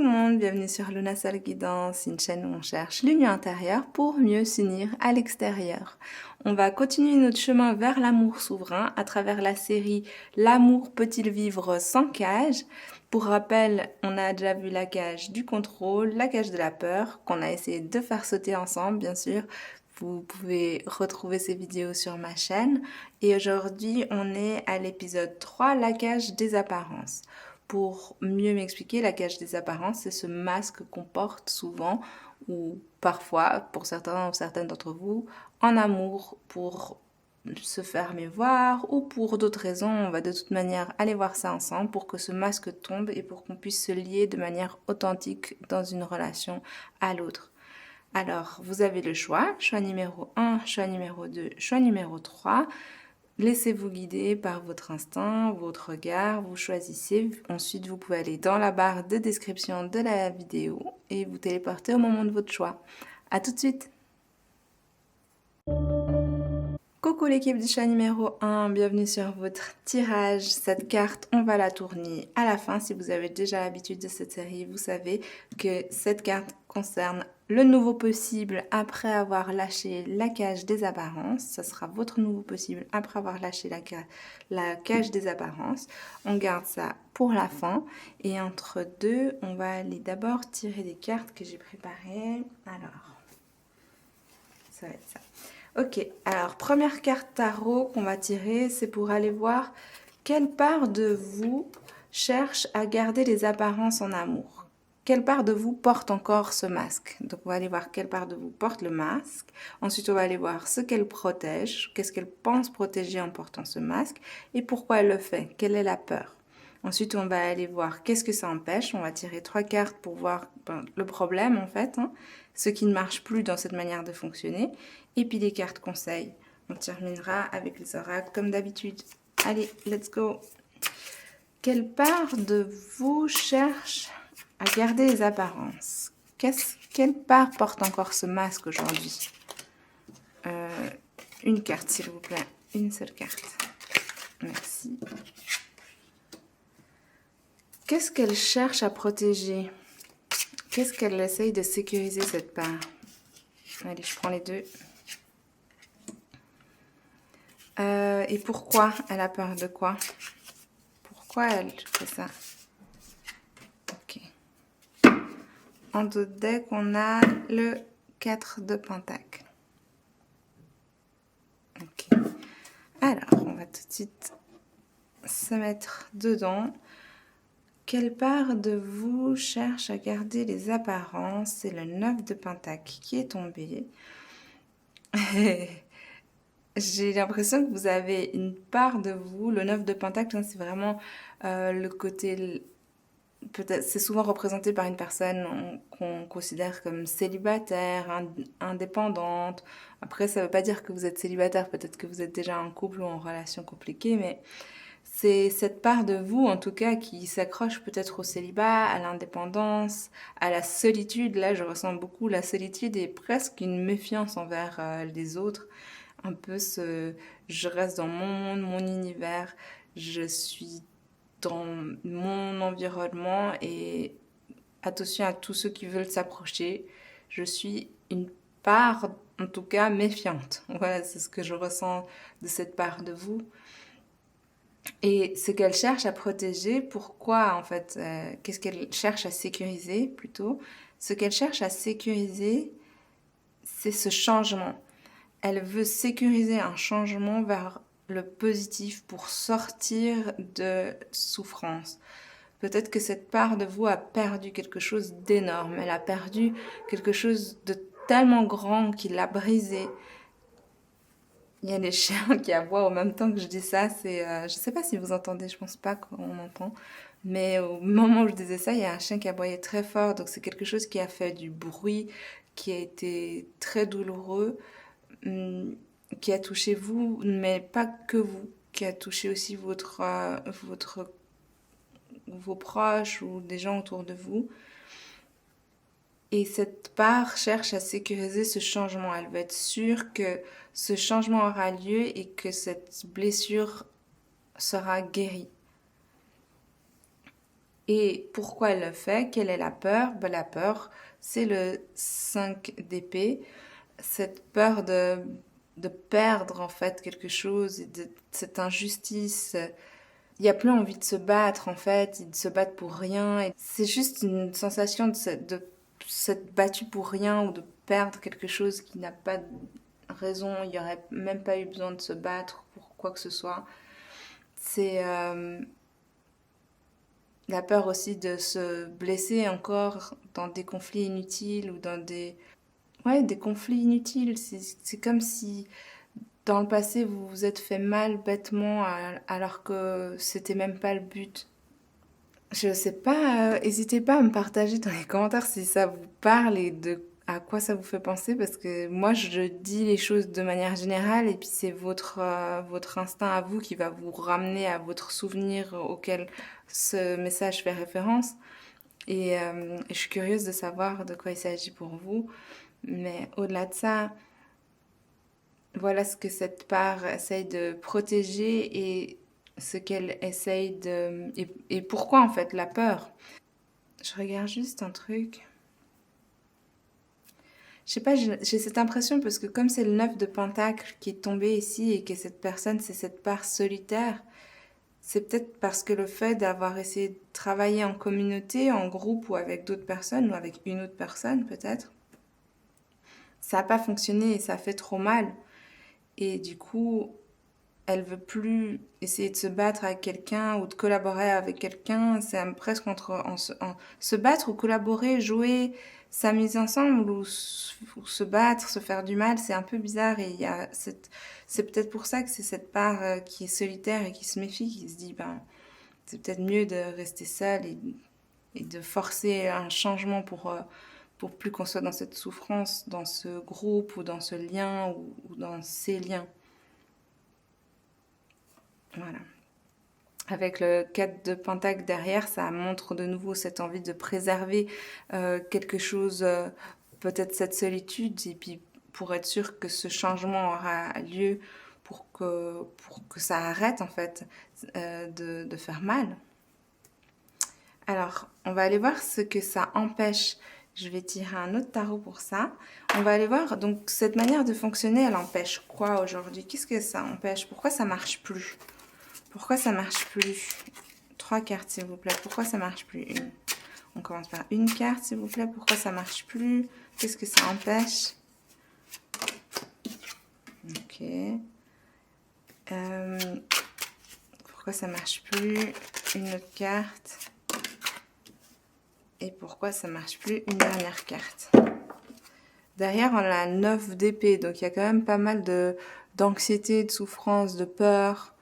tout le monde, bienvenue sur Luna Soul Guidance, une chaîne où on cherche l'union intérieure pour mieux s'unir à l'extérieur. On va continuer notre chemin vers l'amour souverain à travers la série L'amour peut-il vivre sans cage? Pour rappel, on a déjà vu la cage du contrôle, la cage de la peur, qu'on a essayé de faire sauter ensemble, bien sûr. Vous pouvez retrouver ces vidéos sur ma chaîne. Et aujourd'hui, on est à l'épisode 3, la cage des apparences. Pour mieux m'expliquer, la cage des apparences, c'est ce masque qu'on porte souvent ou parfois, pour certains ou certaines d'entre vous, en amour pour se faire mieux voir ou pour d'autres raisons. On va de toute manière aller voir ça ensemble pour que ce masque tombe et pour qu'on puisse se lier de manière authentique dans une relation à l'autre. Alors, vous avez le choix numéro 1, choix numéro 2, choix numéro 3. Laissez-vous guider par votre instinct, votre regard, vous choisissez. Ensuite, vous pouvez aller dans la barre de description de la vidéo et vous téléporter au moment de votre choix. À tout de suite! Coucou l'équipe du choix numéro 1, bienvenue sur votre tirage. Cette carte, on va la tourner à la fin. Si vous avez déjà l'habitude de cette série, vous savez que cette carte concerne le nouveau possible après avoir lâché la cage des apparences. Ce sera votre nouveau possible après avoir lâché la cage des apparences. On garde ça pour la fin. Et entre deux, on va aller d'abord tirer des cartes que j'ai préparées. Alors, ça va être ça. Ok, alors première carte tarot qu'on va tirer, c'est pour aller voir quelle part de vous cherche à garder les apparences en amour. Quelle part de vous porte encore ce masque? Donc on va aller voir quelle part de vous porte le masque. Ensuite on va aller voir ce qu'elle protège, qu'est-ce qu'elle pense protéger en portant ce masque et pourquoi elle le fait, quelle est la peur. Ensuite, on va aller voir qu'est-ce que ça empêche. On va tirer 3 cartes pour voir le problème, en fait, ce qui ne marche plus dans cette manière de fonctionner. Et puis des cartes conseils. On terminera avec les oracles comme d'habitude. Allez, let's go! Quelle part de vous cherche à garder les apparences? Quelle part porte encore ce masque aujourd'hui? Une carte, s'il vous plaît. Une seule carte. Merci. Qu'est-ce qu'elle cherche à protéger? Qu'est-ce qu'elle essaye de sécuriser, cette part? Allez, je prends les deux. Et pourquoi elle a peur de quoi? Pourquoi elle fait ça? Ok. En d'autres decks, on a le 4 de Pentacle. Ok. Alors, on va tout de suite se mettre dedans. Quelle part de vous cherche à garder les apparences? C'est le 9 de Pentacle qui est tombé. J'ai l'impression que vous avez une part de vous, le 9 de Pentacle, c'est vraiment le côté, peut-être, c'est souvent représenté par une personne qu'on considère comme célibataire, indépendante. Après, ça ne veut pas dire que vous êtes célibataire, peut-être que vous êtes déjà en couple ou en relation compliquée, mais c'est cette part de vous, en tout cas, qui s'accroche peut-être au célibat, à l'indépendance, à la solitude. Là, je ressens beaucoup la solitude et presque une méfiance envers les autres. Un peu je reste dans mon monde, mon univers, je suis dans mon environnement et attention à tous ceux qui veulent s'approcher. Je suis une part, en tout cas, méfiante. Voilà, c'est ce que je ressens de cette part de vous. Et ce qu'elle cherche à protéger, pourquoi en fait, qu'est-ce qu'elle cherche à sécuriser plutôt? Ce qu'elle cherche à sécuriser, c'est ce changement. Elle veut sécuriser un changement vers le positif pour sortir de souffrance. Peut-être que cette part de vous a perdu quelque chose d'énorme. Elle a perdu quelque chose de tellement grand qui l'a brisé. Il y a les chiens qui aboient au même temps que je dis ça. Je sais pas si vous entendez, je pense pas qu'on entend. Mais au moment où je disais ça, il y a un chien qui aboyait très fort. Donc c'est quelque chose qui a fait du bruit, qui a été très douloureux, qui a touché vous, mais pas que vous, qui a touché aussi vos proches ou des gens autour de vous. Et cette part cherche à sécuriser ce changement. Elle veut être sûre que ce changement aura lieu et que cette blessure sera guérie. Et pourquoi elle le fait? Quelle est la peur? Ben, la peur, c'est le 5 d'épée, cette peur de perdre en fait quelque chose, et de cette injustice. Il n'y a plus envie de se battre en fait, de se battre pour rien. Et c'est juste une sensation de s'être battu pour rien ou de perdre quelque chose qui n'a pas de raison. Il n'y aurait même pas eu besoin de se battre pour quoi que ce soit. C'est la peur aussi de se blesser encore dans des conflits inutiles ou dans des conflits inutiles. C'est comme si dans le passé vous vous êtes fait mal bêtement alors que c'était même pas le but. Je sais pas, hésitez pas à me partager dans les commentaires si ça vous parle et de à quoi ça vous fait penser, parce que moi je dis les choses de manière générale et puis c'est votre instinct à vous qui va vous ramener à votre souvenir auquel ce message fait référence. Et je suis curieuse de savoir de quoi il s'agit pour vous. Mais au-delà de ça, voilà ce que cette part essaye de protéger et ce qu'elle essaye de... Et pourquoi en fait la peur? Je regarde juste un truc. Je sais pas, j'ai cette impression parce que comme c'est le 9 de Pentacle qui est tombé ici et que cette personne, c'est cette part solitaire, c'est peut-être parce que le fait d'avoir essayé de travailler en communauté, en groupe ou avec d'autres personnes ou avec une autre personne peut-être, ça n'a pas fonctionné et ça fait trop mal. Et du coup, elle veut plus essayer de se battre avec quelqu'un ou de collaborer avec quelqu'un. C'est presque entre se battre ou collaborer, jouer, s'amuser ensemble ou se battre, se faire du mal. C'est un peu bizarre et c'est peut-être pour ça que c'est cette part qui est solitaire et qui se méfie, qui se dit ben c'est peut-être mieux de rester seule et de forcer un changement pour plus qu'on soit dans cette souffrance, dans ce groupe ou dans ce lien ou dans ces liens. Voilà. Avec le 4 de Pentacle derrière, ça montre de nouveau cette envie de préserver quelque chose, peut-être cette solitude, et puis pour être sûr que ce changement aura lieu, pour que ça arrête en fait de faire mal. Alors, on va aller voir ce que ça empêche. Je vais tirer un autre tarot pour ça. On va aller voir, donc cette manière de fonctionner, elle empêche quoi aujourd'hui? Qu'est-ce que ça empêche? Pourquoi ça marche plus? Pourquoi ça marche plus? 3 cartes, s'il vous plaît. Pourquoi ça marche plus? On commence par une carte, s'il vous plaît. Pourquoi ça marche plus? Qu'est-ce que ça empêche? Ok. Pourquoi ça marche plus? Une autre carte. Et pourquoi ça marche plus? Une dernière carte. Derrière, on a 9 d'épée. Donc, il y a quand même pas mal d'anxiété, de souffrance, de peur.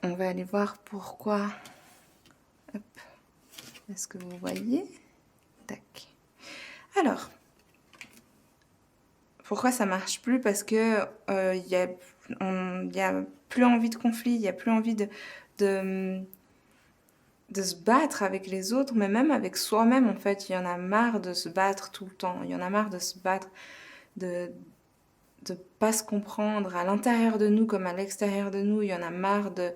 On va aller voir pourquoi. Hop. Est-ce que vous voyez? Tac. Alors, pourquoi ça marche plus? Parce que y a plus envie de conflit, il y a plus envie de se battre avec les autres, mais même avec soi-même en fait. Il y en a marre de se battre tout le temps. Il y en a marre de se battre, de pas se comprendre à l'intérieur de nous comme à l'extérieur de nous. Il y en a marre de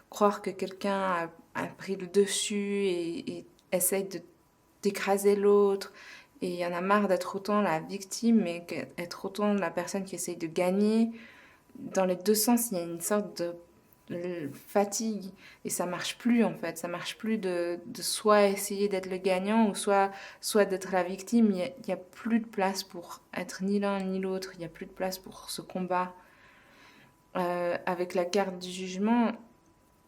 croire que quelqu'un a pris le dessus et essaye d'écraser l'autre. Et il y en a marre d'être autant la victime et d'être autant la personne qui essaye de gagner. Dans les deux sens, il y a une sorte de fatigue et ça marche plus en fait. Ça marche plus de soit essayer d'être le gagnant ou soit d'être la victime. Il y a plus de place pour être ni l'un ni l'autre. Il y a plus de place pour ce combat. Avec la carte du jugement,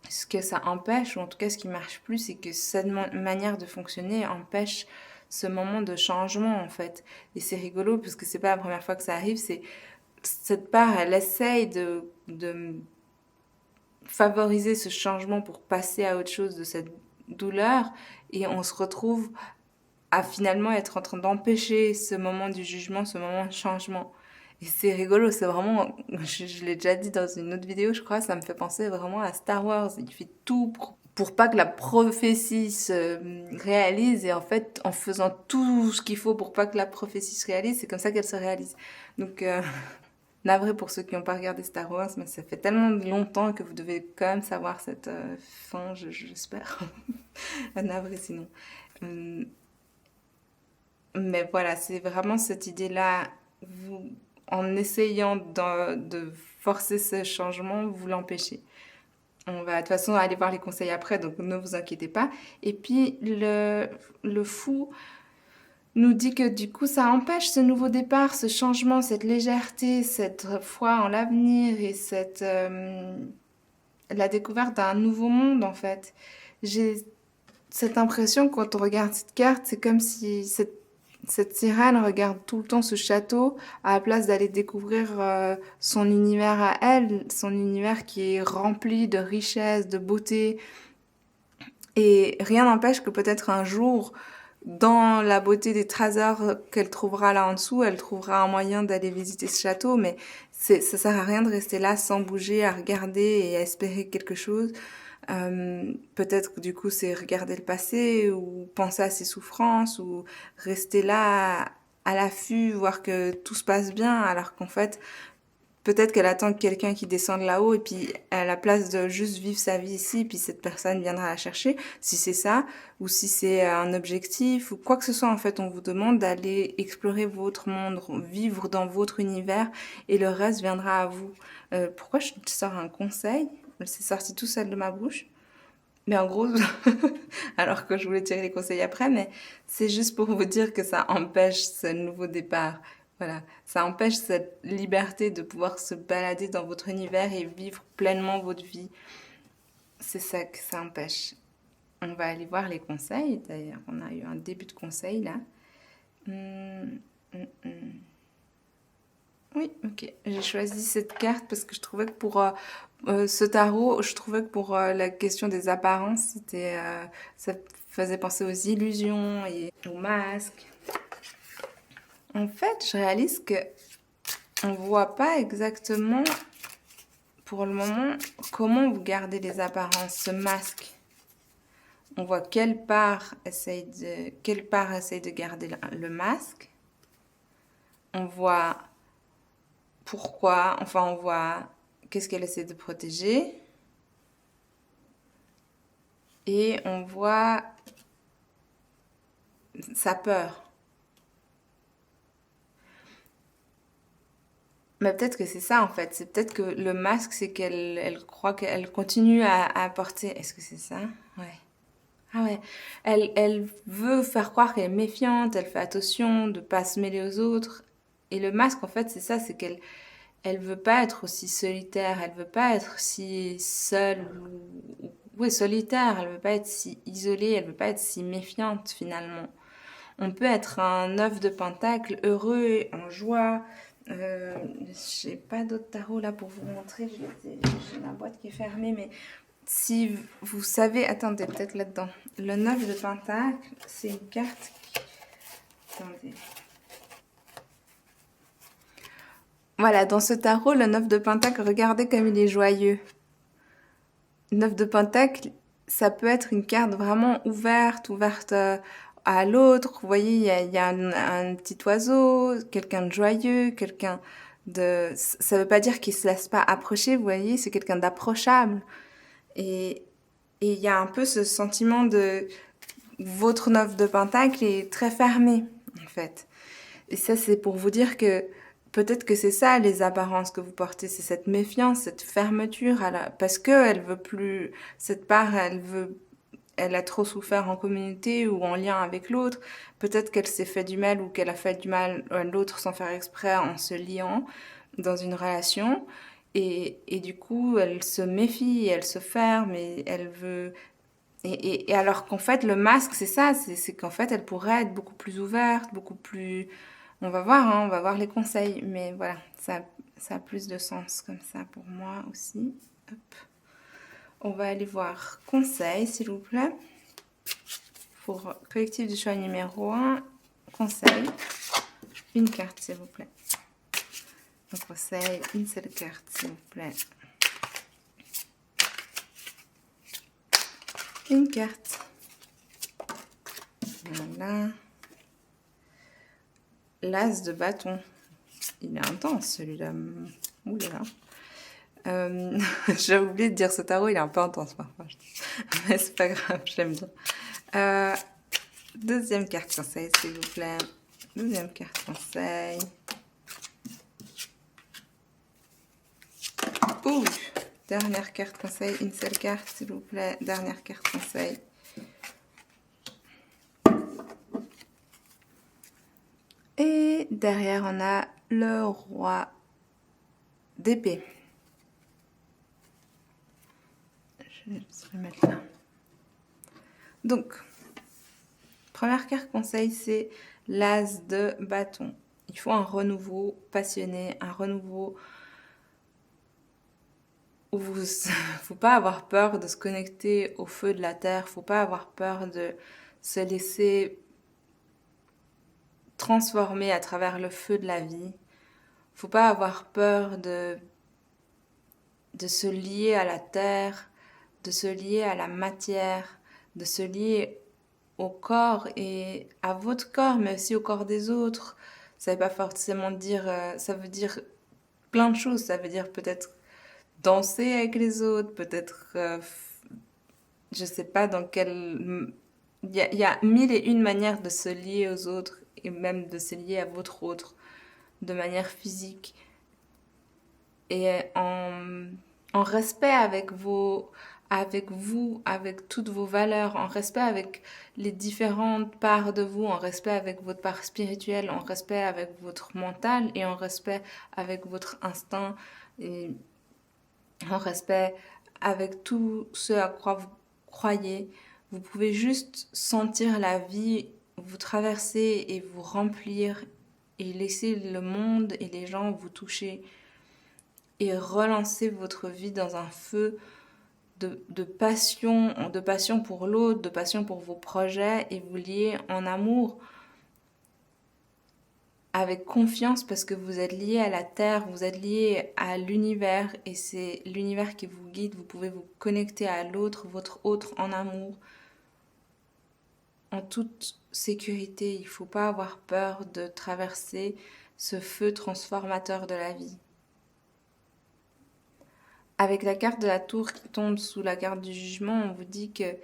ce que ça empêche, ou en tout cas ce qui marche plus, c'est que cette manière de fonctionner empêche ce moment de changement en fait. Et c'est rigolo parce que c'est pas la première fois que ça arrive, c'est cette part, elle essaye de favoriser ce changement pour passer à autre chose de cette douleur et on se retrouve à finalement être en train d'empêcher ce moment du jugement, ce moment de changement. Et c'est rigolo, c'est vraiment, je l'ai déjà dit dans une autre vidéo, je crois, ça me fait penser vraiment à Star Wars. Il fait tout pour pas que la prophétie se réalise et en fait, en faisant tout ce qu'il faut pour pas que la prophétie se réalise, c'est comme ça qu'elle se réalise. Donc, Navré pour ceux qui n'ont pas regardé Star Wars, mais ça fait tellement longtemps que vous devez quand même savoir cette fin, j'espère. Navré sinon. Hum, Mais voilà, c'est vraiment cette idée-là. Vous, en essayant de forcer ce changement, vous l'empêchez. On va de toute façon aller voir les conseils après, donc ne vous inquiétez pas. Et puis le fou nous dit que du coup ça empêche ce nouveau départ, ce changement, cette légèreté, cette foi en l'avenir et la découverte d'un nouveau monde en fait. J'ai cette impression quand on regarde cette carte, c'est comme si cette sirène regarde tout le temps ce château à la place d'aller découvrir son univers à elle, son univers qui est rempli de richesse, de beauté. Et rien n'empêche que peut-être un jour, dans la beauté des trésors qu'elle trouvera là en dessous, elle trouvera un moyen d'aller visiter ce château, mais ça sert à rien de rester là sans bouger, à regarder et à espérer quelque chose. Peut-être que du coup c'est regarder le passé ou penser à ses souffrances ou rester là à l'affût, voir que tout se passe bien, alors qu'en fait peut-être qu'elle attend quelqu'un qui descende là-haut et puis à la place de juste vivre sa vie ici, puis cette personne viendra la chercher, si c'est ça, ou si c'est un objectif, ou quoi que ce soit en fait, on vous demande d'aller explorer votre monde, vivre dans votre univers et le reste viendra à vous. Pourquoi je sors un conseil? C'est sorti tout seul de ma bouche. Mais en gros, alors que je voulais tirer les conseils après, mais c'est juste pour vous dire que ça empêche ce nouveau départ. Voilà, ça empêche cette liberté de pouvoir se balader dans votre univers et vivre pleinement votre vie. C'est ça que ça empêche. On va aller voir les conseils. D'ailleurs, on a eu un début de conseil là. Hum, hum. Oui, ok. J'ai choisi cette carte parce que je trouvais que pour ce tarot, je trouvais que pour la question des apparences, ça faisait penser aux illusions et aux masques. En fait, je réalise que on voit pas exactement pour le moment comment vous gardez les apparences, ce masque. On voit quelle part essaye de garder le masque. On voit pourquoi, enfin on voit qu'est-ce qu'elle essaie de protéger. Et on voit sa peur. Mais peut-être que c'est ça en fait. C'est peut-être que le masque, c'est qu'elle croit qu'elle continue à porter. Est-ce que c'est ça? Ouais. Ah ouais. Elle veut faire croire qu'elle est méfiante, elle fait attention de pas se mêler aux autres. Et le masque, en fait, c'est ça, c'est elle veut pas être aussi solitaire, elle veut pas être si seule ou ouais, solitaire, elle veut pas être si isolée, elle veut pas être si méfiante finalement. On peut être un œuf de pentacle, heureux, en joie. J'ai pas d'autre tarot là pour vous montrer, j'ai ma boîte qui est fermée, mais si vous savez, attendez, peut-être là-dedans. Le 9 de pentacle, c'est une carte attendez. Voilà, dans ce tarot, le 9 de pentacle, regardez comme il est joyeux. 9 de pentacle, ça peut être une carte vraiment ouverte à l'autre. Vous voyez, il y a un petit oiseau, quelqu'un de joyeux, quelqu'un de... Ça veut pas dire qu'il se laisse pas approcher, vous voyez, c'est quelqu'un d'approchable. Et il y a un peu ce sentiment de... Votre 9 de pentacle est très fermé, en fait. Et ça, c'est pour vous dire que peut-être que c'est ça les apparences que vous portez, c'est cette méfiance, cette fermeture parce que elle veut plus cette part, elle a trop souffert en communauté ou en lien avec l'autre. Peut-être qu'elle s'est fait du mal ou qu'elle a fait du mal à l'autre sans faire exprès en se liant dans une relation. Et du coup, elle se méfie, elle se ferme et elle veut et alors qu'en fait, le masque, c'est ça, c'est qu'en fait, elle pourrait être beaucoup plus ouverte, beaucoup plus... On va voir, hein, on va voir les conseils, mais voilà, ça a plus de sens comme ça pour moi aussi. Hop. On va aller voir conseils, s'il vous plaît. Pour collectif du choix numéro 1, conseil. Une carte, s'il vous plaît. Un conseil, une seule carte, s'il vous plaît. Une carte. Voilà. L'as de bâton. il est intense celui-là. Ouh là là. J'ai oublié de dire ce tarot, il est un peu intense parfois. Mais c'est pas grave, j'aime bien. Deuxième carte conseil, s'il vous plaît. Deuxième carte conseil. Ouh, dernière carte conseil, une seule carte, s'il vous plaît. Dernière carte conseil. Et derrière, on a le roi d'épée. Je vais le mettre là. Donc, première carte conseil, c'est l'as de bâton. Il faut un renouveau passionné, un renouveau où faut pas avoir peur de se connecter au feu de la terre, faut pas avoir peur de se laisser transformer à travers le feu de la vie. Faut pas avoir peur de se lier à la terre, de se lier à la matière, de se lier au corps et à votre corps, mais aussi au corps des autres. Ça veut pas forcément dire, ça veut dire plein de choses. Ça veut dire peut-être danser avec les autres, peut-être, je sais pas dans quelle... Il y a mille et une manières de se lier aux autres et même de se lier à votre autre de manière physique et en respect avec vous, avec toutes vos valeurs, en respect avec les différentes parts de vous, en respect avec votre part spirituelle, en respect avec votre mental et en respect avec votre instinct et en respect avec tout ce à quoi vous croyez. Vous pouvez juste sentir la vie vous traverser et vous remplir et laisser le monde et les gens vous toucher et relancer votre vie dans un feu de passion pour l'autre, de passion pour vos projets et vous lier en amour avec confiance parce que vous êtes lié à la terre, vous êtes lié à l'univers et c'est l'univers qui vous guide. Vous pouvez vous connecter à l'autre, votre autre en amour, en toute sécurité. Il ne faut pas avoir peur de traverser ce feu transformateur de la vie. Avec la carte de la tour qui tombe sous la carte du jugement, on vous dit que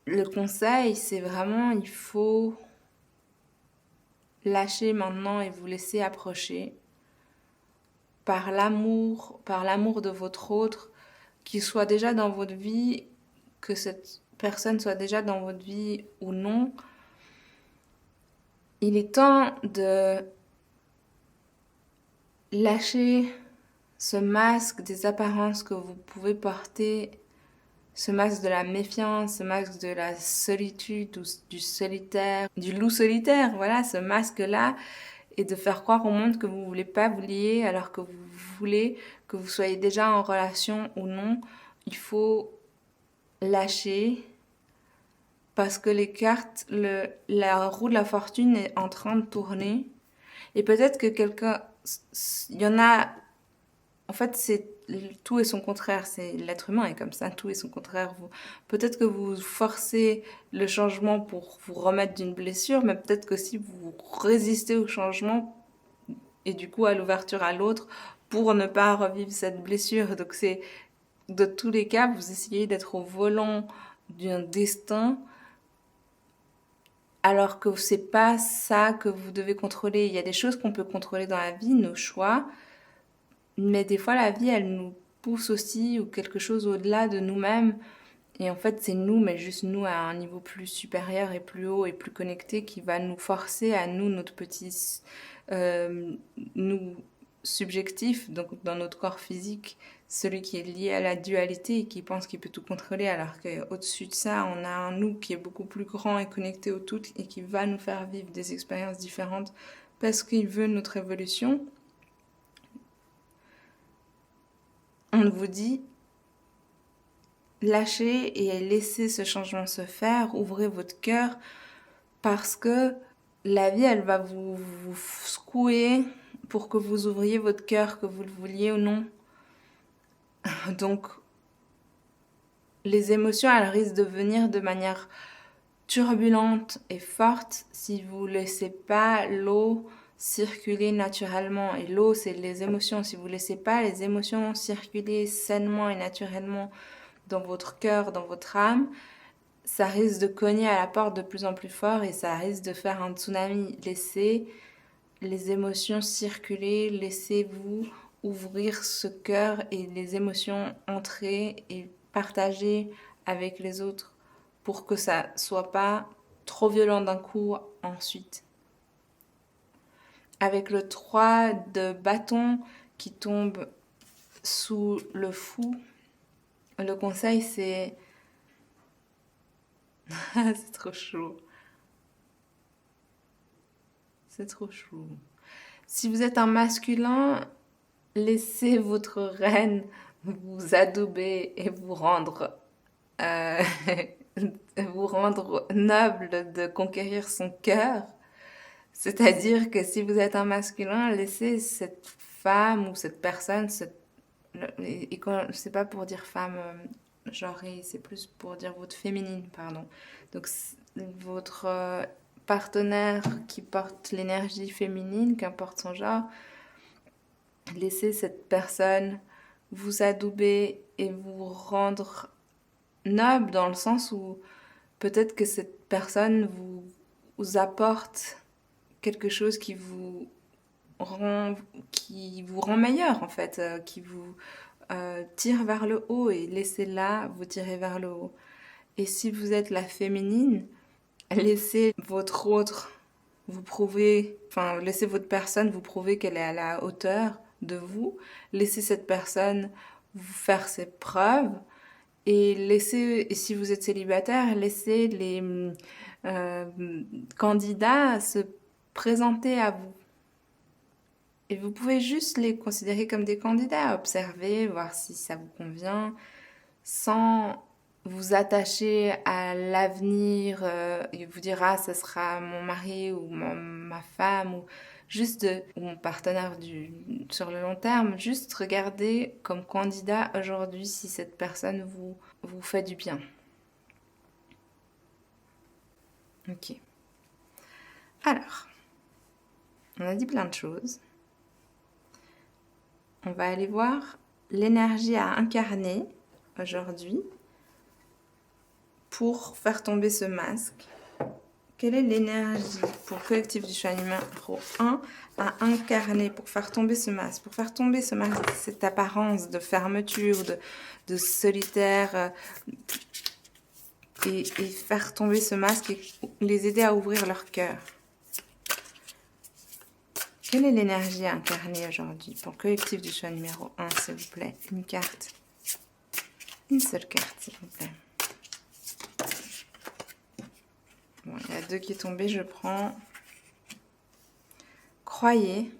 le conseil, c'est vraiment, il faut lâcher maintenant et vous laisser approcher par l'amour de votre autre, qu'il soit déjà dans votre vie, que cette personne soit déjà dans votre vie ou non. Il est temps de lâcher ce masque des apparences que vous pouvez porter, ce masque de la méfiance, ce masque de la solitude ou du solitaire, du loup solitaire, voilà, ce masque-là, et de faire croire au monde que vous ne voulez pas vous lier alors que vous voulez, que vous soyez déjà en relation ou non. Il faut lâcher parce que les cartes, la roue de la fortune est en train de tourner et peut-être que quelqu'un, il y en a, en fait c'est tout et son contraire, c'est l'être humain est comme ça, tout et son contraire. Peut-être que vous forcez le changement pour vous remettre d'une blessure, mais peut-être que si vous résistez au changement et du coup à l'ouverture à l'autre pour ne pas revivre cette blessure. Donc c'est, de tous les cas, vous essayez d'être au volant d'un destin alors que c'est pas ça que vous devez contrôler. Il y a des choses qu'on peut contrôler dans la vie, nos choix, mais des fois la vie elle nous pousse aussi ou quelque chose au-delà de nous-mêmes et en fait c'est nous mais juste nous à un niveau plus supérieur et plus haut et plus connecté qui va nous forcer à nous notre petit nous subjectif donc dans notre corps physique, celui qui est lié à la dualité et qui pense qu'il peut tout contrôler alors qu'au-dessus de ça on a un nous qui est beaucoup plus grand et connecté au tout et qui va nous faire vivre des expériences différentes parce qu'il veut notre évolution. On vous dit lâchez et laissez ce changement se faire, ouvrez votre cœur parce que la vie elle va vous secouer pour que vous ouvriez votre cœur, que vous le vouliez ou non. Donc les émotions elles risquent de venir de manière turbulente et forte si vous ne laissez pas l'eau circuler naturellement. Et l'eau, c'est les émotions. Si vous laissez pas les émotions circuler sainement et naturellement dans votre cœur, dans votre âme, ça risque de cogner à la porte de plus en plus fort et ça risque de faire un tsunami. Laissez les émotions circuler, laissez-vous ouvrir ce cœur et les émotions entrer et partager avec les autres pour que ça soit pas trop violent d'un coup ensuite. Avec le 3 de bâton qui tombe sous le fou, le conseil c'est... c'est trop chaud. C'est trop chaud. Si vous êtes un masculin, laissez votre reine vous adouber et vous rendre, euh, vous rendre noble de conquérir son cœur. C'est-à-dire que si vous êtes un masculin, laissez cette femme ou cette personne, et c'est pas pour dire femme genrée, c'est plus pour dire votre féminine, pardon. Donc votre partenaire qui porte l'énergie féminine, qu'importe son genre, laissez cette personne vous adouber et vous rendre noble dans le sens où peut-être que cette personne vous apporte quelque chose qui vous rend meilleur en fait, qui vous tire vers le haut et laissez-la vous tirer vers le haut. Et si vous êtes la féminine, laissez votre autre vous prouver, enfin laissez votre personne vous prouver qu'elle est à la hauteur de vous, laissez cette personne vous faire ses preuves et si vous êtes célibataire, laissez les candidats se présenter à vous. Et vous pouvez juste les considérer comme des candidats, observer, voir si ça vous convient, sans vous attacher à l'avenir et vous dire ah ça sera mon mari ou ma femme ou ou mon partenaire sur le long terme. Juste regardez comme candidat aujourd'hui si cette personne vous fait du bien. Ok. Alors, on a dit plein de choses. On va aller voir l'énergie à incarner aujourd'hui pour faire tomber ce masque. Quelle est l'énergie pour collectif du choix numéro 1 à incarner pour faire tomber ce masque? Pour faire tomber ce masque, cette apparence de fermeture, de solitaire, et faire tomber ce masque et les aider à ouvrir leur cœur. Quelle est l'énergie à incarner aujourd'hui pour collectif du choix numéro 1, s'il vous plaît? Une carte. Une seule carte, s'il vous plaît. Bon, il y a 2 qui est tombé, je prends. Croyez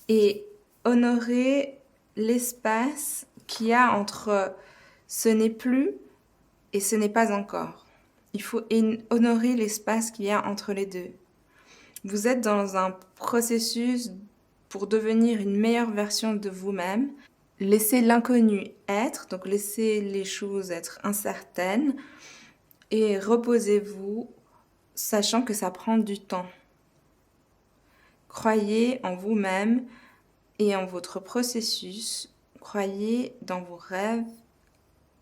et honorez l'espace qu'il y a entre ce n'est plus et ce n'est pas encore. Il faut honorer l'espace qu'il y a entre les deux. Vous êtes dans un processus pour devenir une meilleure version de vous-même. Laissez l'inconnu être, donc laissez les choses être incertaines et reposez-vous, sachant que ça prend du temps. Croyez en vous-même et en votre processus. Croyez dans vos rêves.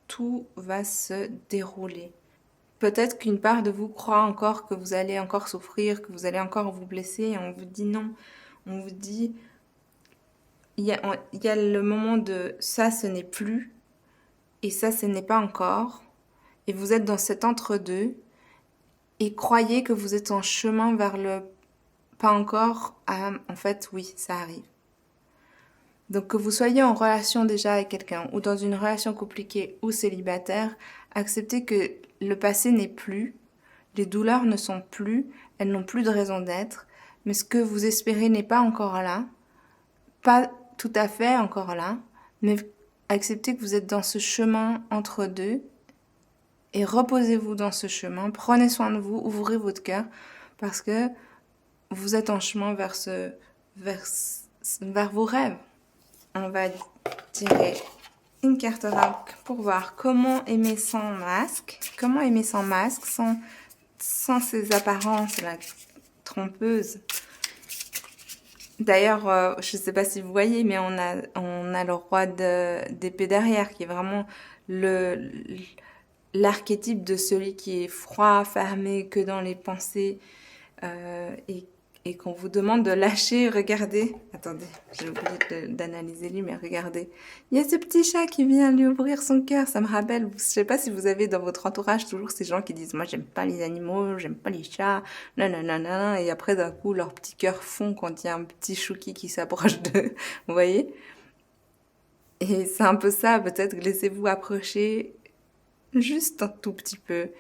Tout va se dérouler. Peut-être qu'une part de vous croit encore que vous allez encore souffrir, que vous allez encore vous blesser, et on vous dit non. On vous dit, il y a le moment de ça, ce n'est plus, et ça, ce n'est pas encore. Et vous êtes dans cet entre-deux, et croyez que vous êtes en chemin vers le pas encore, en fait, oui, ça arrive. Donc que vous soyez en relation déjà avec quelqu'un, ou dans une relation compliquée ou célibataire, acceptez que le passé n'est plus, les douleurs ne sont plus, elles n'ont plus de raison d'être, mais ce que vous espérez n'est pas encore là, pas tout à fait encore là, mais acceptez que vous êtes dans ce chemin entre deux et reposez-vous dans ce chemin, prenez soin de vous, ouvrez votre cœur parce que vous êtes en chemin vers vos rêves. On va tirer une carte oracle pour voir comment aimer sans masque, sans ces apparences là trompeuse. D'ailleurs, je ne sais pas si vous voyez, mais on a le roi d'épée derrière, qui est vraiment le, l'archétype de celui qui est froid, fermé, que dans les pensées, et qu'on vous demande de lâcher. Regardez, attendez, j'ai oublié d'analyser lui, mais regardez. Il y a ce petit chat qui vient lui ouvrir son cœur, ça me rappelle, je sais pas si vous avez dans votre entourage toujours ces gens qui disent, moi j'aime pas les animaux, j'aime pas les chats, nanana, et après d'un coup leur petit cœur fond quand il y a un petit chouki qui s'approche d'eux, vous voyez? Et c'est un peu ça, peut-être laissez-vous approcher juste un tout petit peu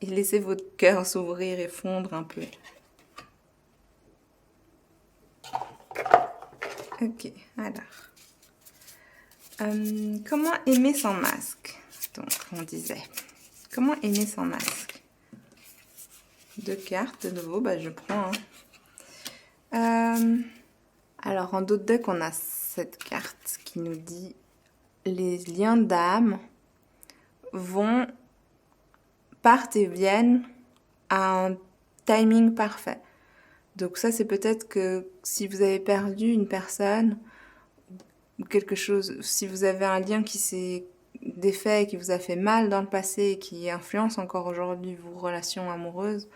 et laissez votre cœur s'ouvrir et fondre un peu. Ok, alors. Comment aimer sans masque? Donc, on disait. Comment aimer sans masque? 2 cartes, de nouveau, bah, je prends. Alors, en d'autres deck, on a cette carte qui nous dit les liens d'âme partent et viennent à un timing parfait. Donc ça, c'est peut-être que si vous avez perdu une personne ou quelque chose, si vous avez un lien qui s'est défait, qui vous a fait mal dans le passé et qui influence encore aujourd'hui vos relations amoureuses,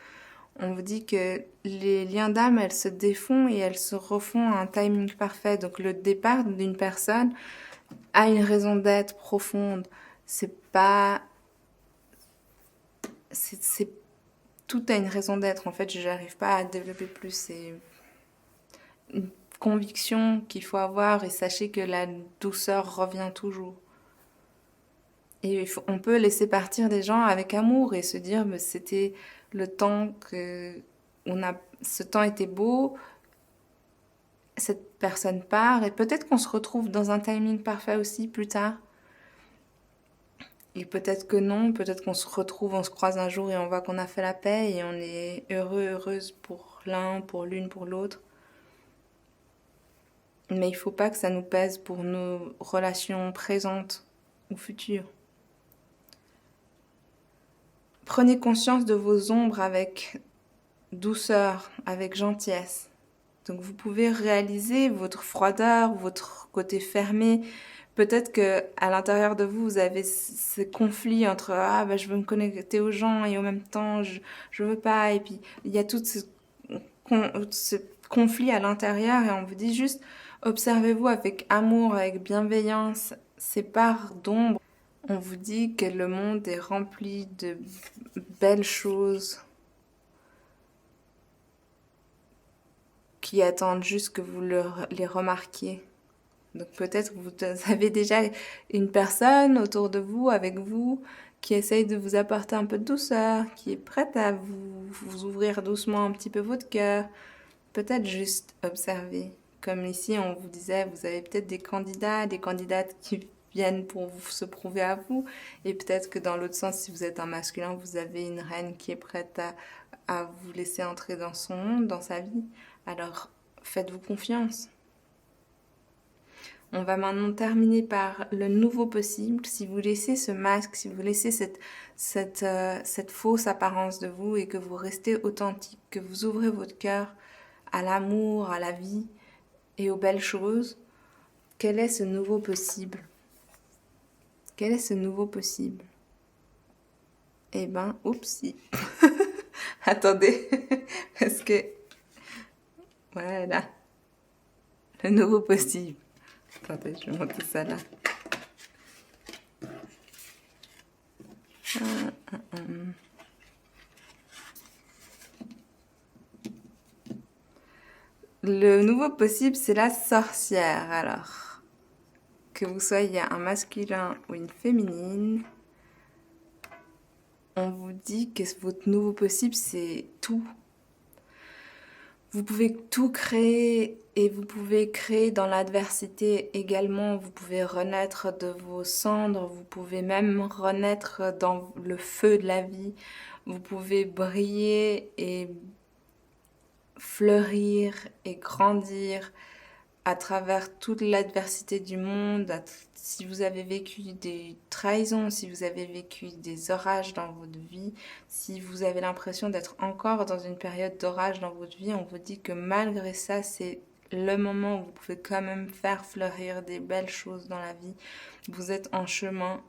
on vous dit que les liens d'âme, elles se défont et elles se refont à un timing parfait. Donc le départ d'une personne a une raison d'être profonde. C'est pas... C'est tout a une raison d'être. En fait, je n'arrive pas à développer plus. C'est une conviction qu'il faut avoir et sachez que la douceur revient toujours. Et on peut laisser partir des gens avec amour et se dire mais c'était le temps ce temps était beau, cette personne part et peut-être qu'on se retrouve dans un timing parfait aussi plus tard. Et peut-être que non, peut-être qu'on se retrouve, on se croise un jour et on voit qu'on a fait la paix et on est heureux, heureuse pour l'un, pour l'une, pour l'autre. Mais il ne faut pas que ça nous pèse pour nos relations présentes ou futures. Prenez conscience de vos ombres avec douceur, avec gentillesse. Donc vous pouvez réaliser votre froideur, votre côté fermé. Peut-être que à l'intérieur de vous, vous avez ce conflit entre je veux me connecter aux gens et en même temps je veux pas. Et puis il y a tout ce conflit à l'intérieur et on vous dit juste observez-vous avec amour, avec bienveillance ces parts d'ombre. On vous dit que le monde est rempli de belles choses qui attendent juste que vous les remarquiez. Donc peut-être que vous avez déjà une personne autour de vous, avec vous, qui essaye de vous apporter un peu de douceur, qui est prête à vous ouvrir doucement un petit peu votre cœur. Peut-être juste observer. Comme ici, on vous disait, vous avez peut-être des candidats, des candidates qui viennent pour se prouver à vous. Et peut-être que dans l'autre sens, si vous êtes un masculin, vous avez une reine qui est prête à vous laisser entrer dans son monde, dans sa vie. Alors, faites-vous confiance. On va maintenant terminer par le nouveau possible. Si vous laissez ce masque, si vous laissez cette fausse apparence de vous et que vous restez authentique, que vous ouvrez votre cœur à l'amour, à la vie et aux belles choses, quel est ce nouveau possible? Quel est ce nouveau possible? Eh ben, oupsie. Attendez, parce que... Voilà. Le nouveau possible. Attendez, je vais monter ça là. Le nouveau possible, c'est la sorcière. Alors, que vous soyez un masculin ou une féminine, on vous dit que votre nouveau possible, c'est tout. Vous pouvez tout créer et vous pouvez créer dans l'adversité également. Vous pouvez renaître de vos cendres, vous pouvez même renaître dans le feu de la vie. Vous pouvez briller et fleurir et grandir à travers toute l'adversité du monde, si vous avez vécu des trahisons, si vous avez vécu des orages dans votre vie, si vous avez l'impression d'être encore dans une période d'orage dans votre vie, on vous dit que malgré ça, c'est le moment où vous pouvez quand même faire fleurir des belles choses dans la vie. Vous êtes en chemin.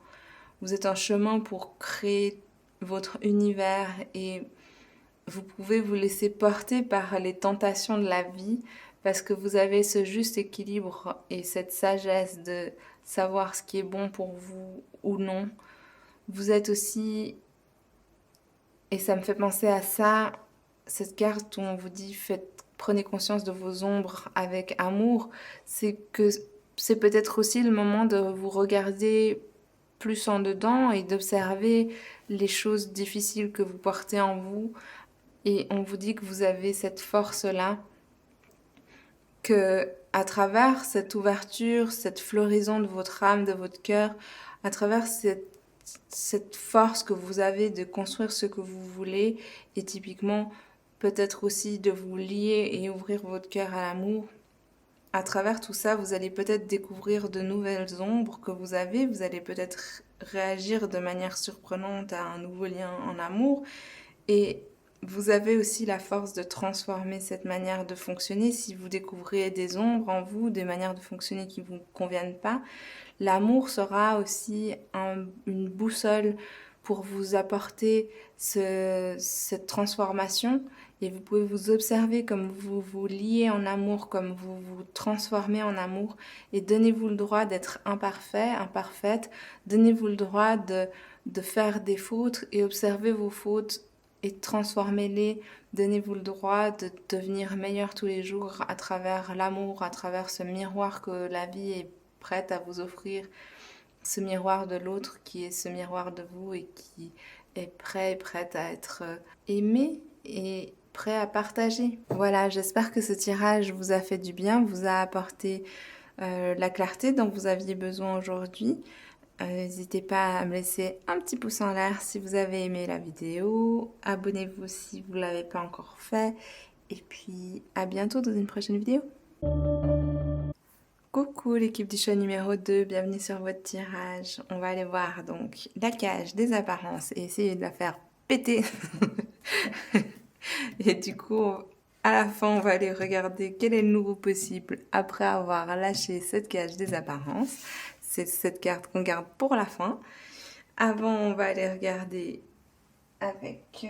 Vous êtes en chemin pour créer votre univers et vous pouvez vous laisser porter par les tentations de la vie parce que vous avez ce juste équilibre et cette sagesse de savoir ce qui est bon pour vous ou non. Vous êtes aussi, et ça me fait penser à ça, cette carte où on vous dit prenez conscience de vos ombres avec amour, c'est que c'est peut-être aussi le moment de vous regarder plus en dedans et d'observer les choses difficiles que vous portez en vous. Et on vous dit que vous avez cette force-là, que à travers cette ouverture, cette floraison de votre âme, de votre cœur, à travers cette force que vous avez de construire ce que vous voulez, et typiquement peut-être aussi de vous lier et ouvrir votre cœur à l'amour, à travers tout ça, vous allez peut-être découvrir de nouvelles ombres que vous avez, vous allez peut-être réagir de manière surprenante à un nouveau lien en amour, et vous avez aussi la force de transformer cette manière de fonctionner. Si vous découvrez des ombres en vous, des manières de fonctionner qui ne vous conviennent pas, l'amour sera aussi une boussole pour vous apporter cette transformation. Et vous pouvez vous observer comme vous vous liez en amour, comme vous vous transformez en amour. Et donnez-vous le droit d'être imparfait, imparfaite. Donnez-vous le droit de faire des fautes et observez vos fautes et transformez-les. Donnez-vous le droit de devenir meilleur tous les jours à travers l'amour, à travers ce miroir que la vie est prête à vous offrir, ce miroir de l'autre qui est ce miroir de vous et qui est prêt et prête à être aimé et prêt à partager. Voilà, j'espère que ce tirage vous a fait du bien, vous a apporté la clarté dont vous aviez besoin aujourd'hui. N'hésitez pas à me laisser un petit pouce en l'air si vous avez aimé la vidéo. Abonnez-vous si vous ne l'avez pas encore fait. Et puis à bientôt dans une prochaine vidéo. Coucou l'équipe du choix numéro 2, bienvenue sur votre tirage. On va aller voir donc la cage des apparences et essayer de la faire péter. Et du coup, à la fin, on va aller regarder quel est le nouveau possible après avoir lâché cette cage des apparences. C'est cette carte qu'on garde pour la fin. Avant, on va aller regarder avec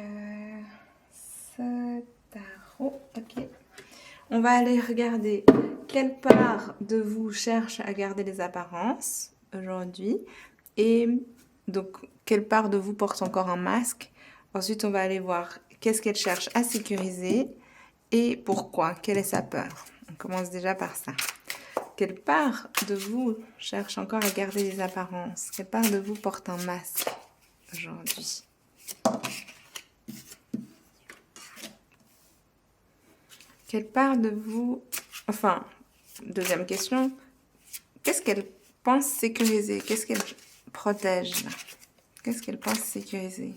ce tarot. Ok. On va aller regarder quelle part de vous cherche à garder les apparences aujourd'hui. Et donc, quelle part de vous porte encore un masque. Ensuite, on va aller voir qu'est-ce qu'elle cherche à sécuriser et pourquoi. Quelle est sa peur. On commence déjà par ça. Quelle part de vous cherche encore à garder les apparences? Quelle part de vous porte un masque aujourd'hui? Quelle part de vous... Enfin, deuxième question. Qu'est-ce qu'elle pense sécuriser? Qu'est-ce qu'elle protège? Qu'est-ce qu'elle pense sécuriser?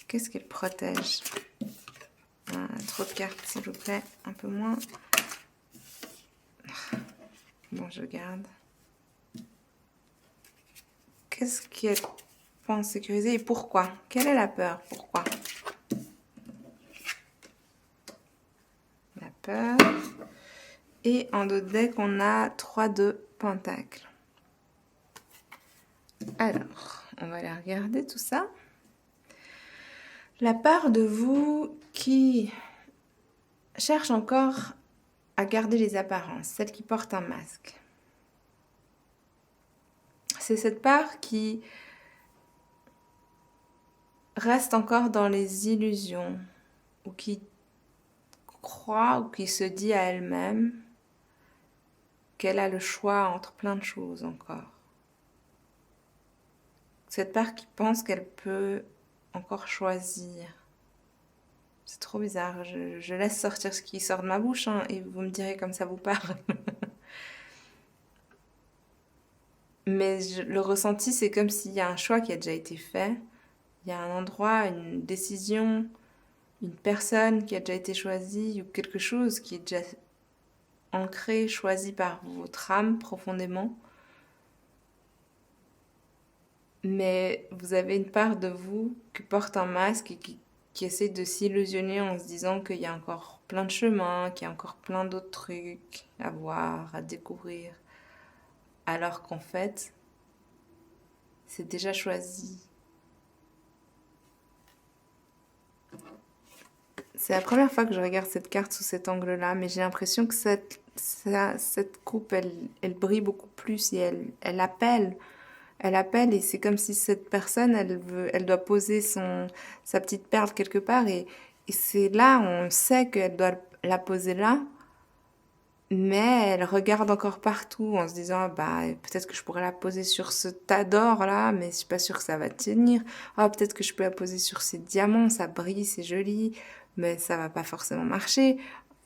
Qu'est-ce qu'elle protège? Trop de cartes, s'il vous plaît. Un peu moins. Bon, je garde. Qu'est-ce qu'elle pense sécuriser et pourquoi? Quelle est la peur? Pourquoi? La peur. Et en dos de deck, on a 3 de pentacles. Alors, on va aller regarder tout ça. La part de vous qui cherche encore à garder les apparences, celle qui porte un masque. C'est cette part qui reste encore dans les illusions ou qui croit ou qui se dit à elle-même qu'elle a le choix entre plein de choses encore. Cette part qui pense qu'elle peut encore choisir. C'est trop bizarre, je laisse sortir ce qui sort de ma bouche hein, et vous me direz comme ça vous parle. Mais le ressenti, c'est comme s'il y a un choix qui a déjà été fait. Il y a un endroit, une décision, une personne qui a déjà été choisie ou quelque chose qui est déjà ancré, choisi par votre âme profondément. Mais vous avez une part de vous qui porte un masque et qui essaie de s'illusionner en se disant qu'il y a encore plein de chemins, qu'il y a encore plein d'autres trucs à voir, à découvrir. Alors qu'en fait, c'est déjà choisi. C'est la première fois que je regarde cette carte sous cet angle-là, mais j'ai l'impression que cette coupe, elle brille beaucoup plus et elle appelle. Elle appelle et c'est comme si cette personne, elle doit poser sa petite perle quelque part et c'est là, on sait qu'elle doit la poser là, mais elle regarde encore partout en se disant, bah, peut-être que je pourrais la poser sur ce tas d'or là, mais je suis pas sûre que ça va tenir. Ah, peut-être que je peux la poser sur ces diamants, ça brille, c'est joli, mais ça va pas forcément marcher.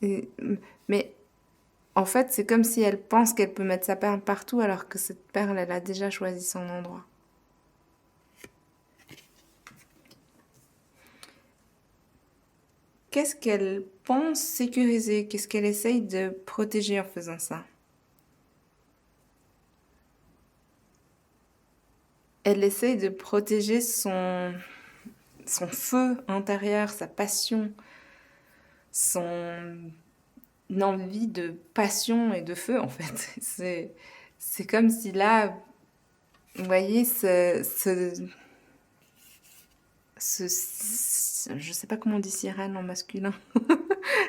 Et- mais en fait, c'est comme si elle pense qu'elle peut mettre sa perle partout alors que cette perle, elle a déjà choisi son endroit. Qu'est-ce qu'elle pense sécuriser? Qu'est-ce qu'elle essaye de protéger en faisant ça? Elle essaye de protéger son feu intérieur, sa passion, son envie de passion et de feu en fait. C'est comme si là, vous voyez, je sais pas comment on dit sirène en masculin.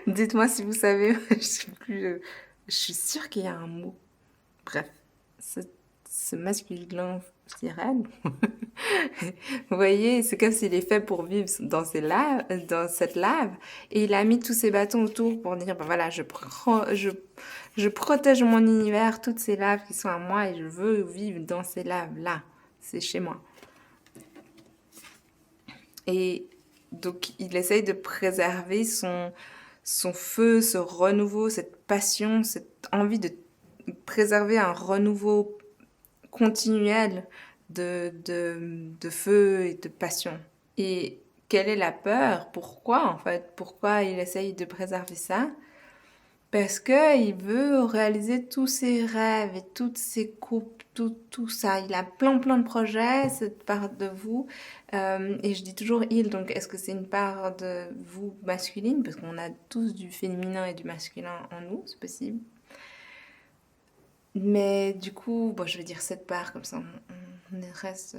Dites-moi si vous savez, je sais plus, je suis sûre qu'il y a un mot. Bref, ce, ce masculin sirène, vous voyez, c'est comme s'il est fait pour vivre dans cette lave, et il a mis tous ses bâtons autour pour dire, ben voilà, je protège mon univers, toutes ces laves qui sont à moi, et je veux vivre dans ces laves-là. C'est chez moi. Et donc, il essaye de préserver son feu, ce renouveau, cette passion, cette envie de préserver un renouveau continuel de feu et de passion. Et quelle est la peur? Pourquoi, en fait? Pourquoi il essaye de préserver ça? Parce que il veut réaliser tous ses rêves et toutes ses coupes, tout ça. Il a plein de projets, cette part de vous. Et je dis toujours il, donc est-ce que c'est une part de vous masculine? Parce qu'on a tous du féminin et du masculin en nous, c'est possible. Mais du coup, bon, je vais dire cette part, comme ça on reste,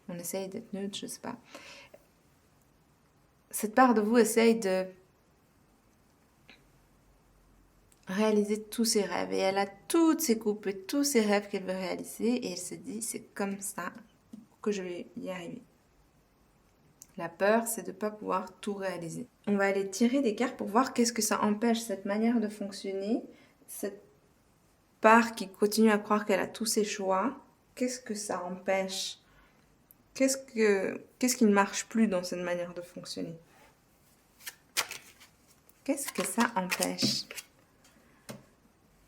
on essaye d'être neutre, je sais pas. Cette part de vous essaye de réaliser tous ses rêves et elle a toutes ses coupes et tous ses rêves qu'elle veut réaliser et elle se dit c'est comme ça que je vais y arriver. La peur, c'est de ne pas pouvoir tout réaliser. On va aller tirer des cartes pour voir qu'est-ce que ça empêche cette manière de fonctionner, cette part qui continue à croire qu'elle a tous ses choix. Qu'est-ce que ça empêche? Qu'est-ce qui ne marche plus dans cette manière de fonctionner? Qu'est-ce que ça empêche?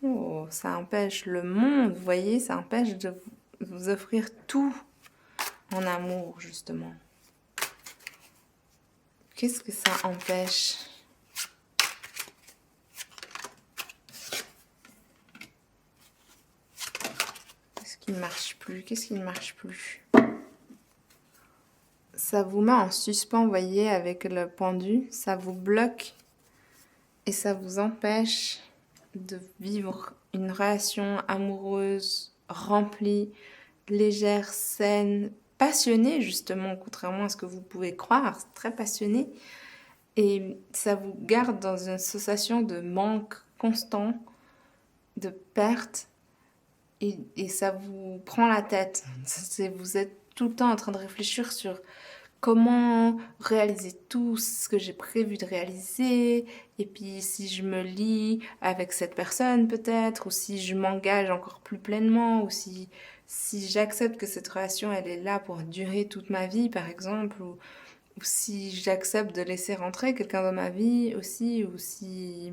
Oh, ça empêche le monde, vous voyez, ça empêche de vous offrir tout en amour, justement. Qu'est-ce que ça empêche? Qu'est-ce qui ne marche plus? Qu'est-ce qui ne marche plus? Ça vous met en suspens, vous voyez, avec le pendu, ça vous bloque et ça vous empêche de vivre une relation amoureuse, remplie, légère, saine, passionnée justement, contrairement à ce que vous pouvez croire, c'est très passionné. Et ça vous garde dans une sensation de manque constant, de perte, et ça vous prend la tête. Vous êtes tout le temps en train de réfléchir sur comment réaliser tout ce que j'ai prévu de réaliser, et puis si je me lie avec cette personne peut-être, ou si je m'engage encore plus pleinement, ou si j'accepte que cette relation elle est là pour durer toute ma vie par exemple, ou si j'accepte de laisser rentrer quelqu'un dans ma vie aussi, ou si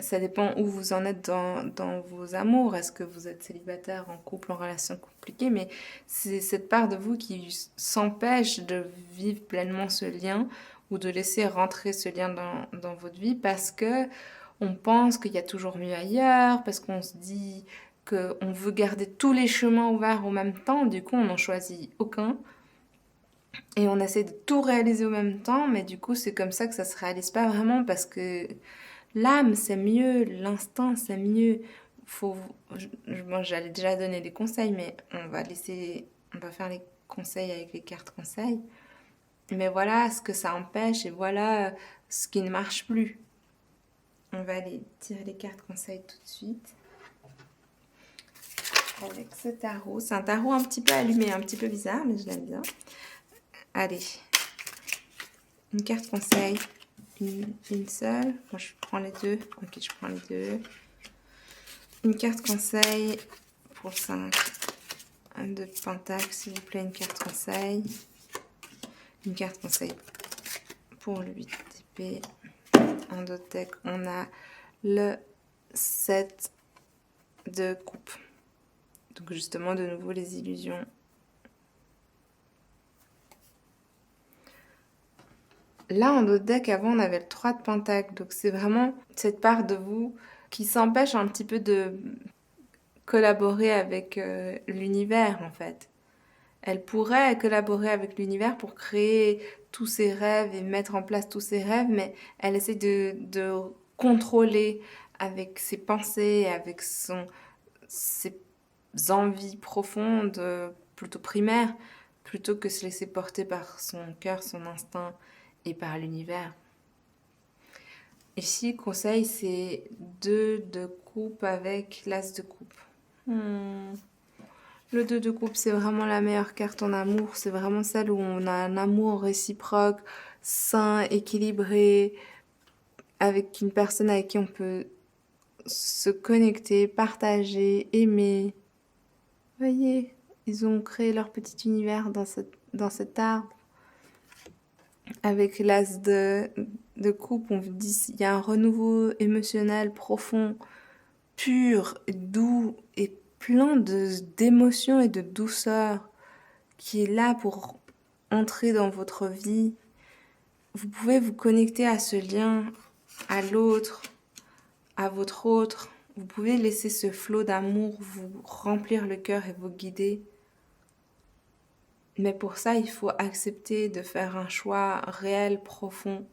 ça dépend où vous en êtes dans vos amours. Est-ce que vous êtes célibataire, en couple, en relation compliquée? Mais c'est cette part de vous qui s'empêche de vivre pleinement ce lien ou de laisser rentrer ce lien dans votre vie parce que On pense qu'il y a toujours mieux ailleurs, parce qu'on se dit qu'on veut garder tous les chemins ouverts au même temps, du coup on n'en choisit aucun. Et on essaie de tout réaliser au même temps, mais du coup c'est comme ça que ça se réalise pas vraiment, parce que l'âme c'est mieux, l'instinct c'est mieux. Faut, bon, j'allais déjà donner des conseils, mais on va faire les conseils avec les cartes conseils. Mais voilà ce que ça empêche et voilà ce qui ne marche plus. On va aller tirer les cartes conseils tout de suite. Avec ce tarot. C'est un tarot un petit peu allumé, un petit peu bizarre, mais je l'aime bien. Allez. Une carte conseil. Une seule. Moi, je prends les deux. Ok, je prends les deux. Une carte conseil pour le 5 de pentacle, s'il vous plaît. Une carte conseil. Une carte conseil pour le 8 d'épée. En d'autres decks, on a le 7 de coupe. Donc justement, de nouveau, les illusions. Là, en d'autres decks, avant, on avait le 3 de pentacle. Donc c'est vraiment cette part de vous qui s'empêche un petit peu de collaborer avec l'univers, en fait. Elle pourrait collaborer avec l'univers pour créer tous ses rêves et mettre en place tous ses rêves, mais elle essaie de contrôler avec ses pensées, avec ses envies profondes, plutôt primaires, plutôt que se laisser porter par son cœur, son instinct et par l'univers. Ici, conseil, c'est 2 de coupe avec l'as de coupe. Le 2 de coupe, c'est vraiment la meilleure carte en amour. C'est vraiment celle où on a un amour réciproque, sain, équilibré, avec une personne avec qui on peut se connecter, partager, aimer. Voyez, ils ont créé leur petit univers dans cet arbre. Avec l'as de coupe, on vous dit qu'il y a un renouveau émotionnel profond, pur, doux et plein d'émotions et de douceur qui est là pour entrer dans votre vie. Vous pouvez vous connecter à ce lien, à l'autre, à votre autre. Vous pouvez laisser ce flot d'amour vous remplir le cœur et vous guider. Mais pour ça, il faut accepter de faire un choix réel, profond.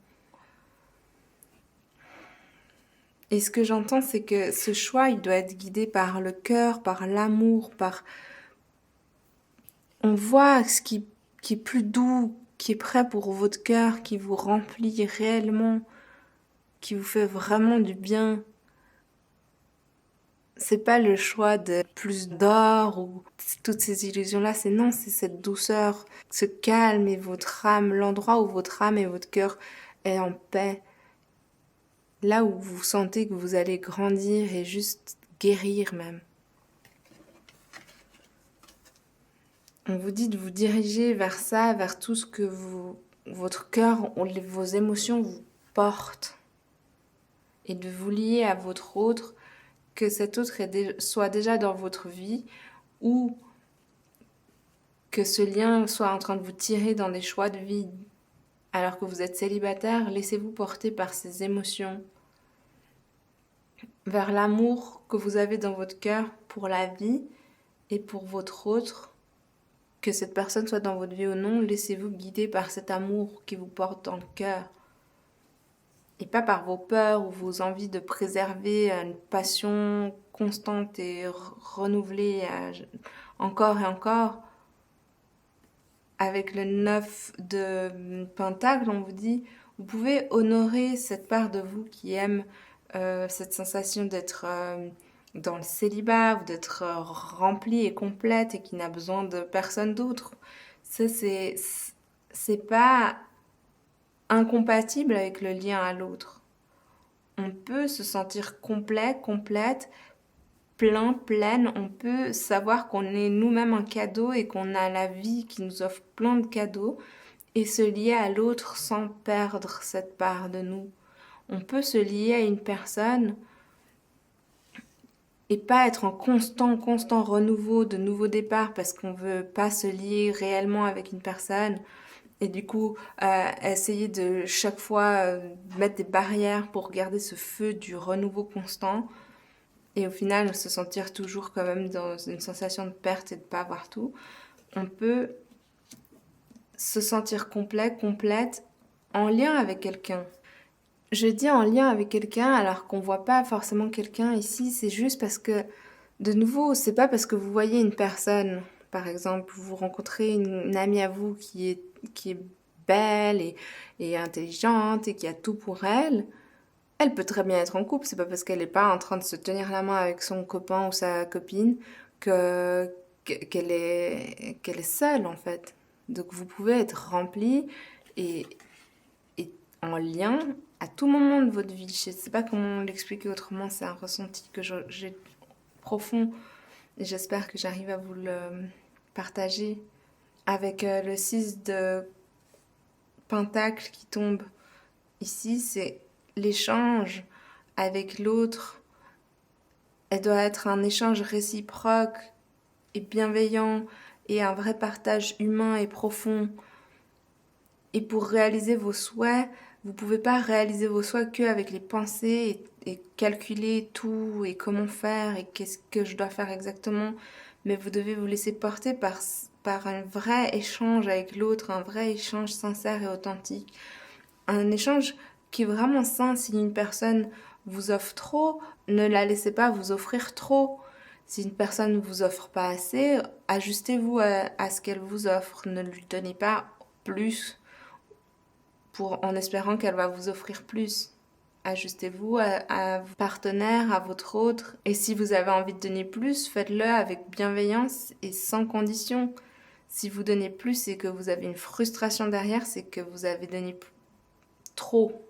Et ce que j'entends, c'est que ce choix, il doit être guidé par le cœur, par l'amour, par... On voit ce qui est plus doux, qui est prêt pour votre cœur, qui vous remplit réellement, qui vous fait vraiment du bien. C'est pas le choix de plus d'or ou toutes ces illusions-là, c'est cette douceur, ce calme et votre âme, l'endroit où votre âme et votre cœur est en paix. Là où vous sentez que vous allez grandir et juste guérir même. On vous dit de vous diriger vers ça, vers tout ce que votre cœur, vos émotions vous portent. Et de vous lier à votre autre, que cet autre soit déjà dans votre vie ou que ce lien soit en train de vous tirer dans des choix de vie. Alors que vous êtes célibataire, laissez-vous porter par ces émotions, vers l'amour que vous avez dans votre cœur pour la vie et pour votre autre. Que cette personne soit dans votre vie ou non, laissez-vous guider par cet amour qui vous porte dans le cœur. Et pas par vos peurs ou vos envies de préserver une passion constante et renouvelée encore et encore. Avec le 9 de pentacle, on vous dit, vous pouvez honorer cette part de vous qui aime cette sensation d'être dans le célibat, ou d'être remplie et complète et qui n'a besoin de personne d'autre. Ça, c'est pas incompatible avec le lien à l'autre. On peut se sentir complet, complète, plein, pleine. On peut savoir qu'on est nous-mêmes un cadeau et qu'on a la vie qui nous offre plein de cadeaux et se lier à l'autre sans perdre cette part de nous. On peut se lier à une personne et pas être en constant renouveau, de nouveaux départs parce qu'on veut pas se lier réellement avec une personne Et du coup, essayer de chaque fois mettre des barrières pour garder ce feu du renouveau constant. Et au final, se sentir toujours quand même dans une sensation de perte et de pas avoir tout. On peut se sentir complet, complète, en lien avec quelqu'un. Je dis en lien avec quelqu'un alors qu'on voit pas forcément quelqu'un ici, c'est juste parce que, de nouveau, c'est pas parce que vous voyez une personne, par exemple, vous rencontrez une amie à vous qui est belle et intelligente et qui a tout pour elle, elle peut très bien être en couple, c'est pas parce qu'elle est pas en train de se tenir la main avec son copain ou sa copine que, qu'elle est seule en fait. Donc vous pouvez être rempli et, et en lien à tout moment de votre vie. Je sais pas comment l'expliquer autrement, c'est un ressenti que j'ai profond et j'espère que j'arrive à vous le partager. Avec le 6 de Pentacle qui tombe ici, c'est l'échange avec l'autre. Elle doit être un échange réciproque et bienveillant et un vrai partage humain et profond. Et pour réaliser vos souhaits, vous ne pouvez pas réaliser vos souhaits qu'avec les pensées et calculer tout et comment faire et qu'est-ce que je dois faire exactement. Mais vous devez vous laisser porter par un vrai échange avec l'autre, un vrai échange sincère et authentique. Un échange qui est vraiment sain. Si une personne vous offre trop, ne la laissez pas vous offrir trop. Si une personne ne vous offre pas assez, ajustez-vous à ce qu'elle vous offre. Ne lui donnez pas plus en espérant qu'elle va vous offrir plus. Ajustez-vous à vos partenaires, à votre autre. Et si vous avez envie de donner plus, faites-le avec bienveillance et sans condition. Si vous donnez plus et que vous avez une frustration derrière, c'est que vous avez donné trop.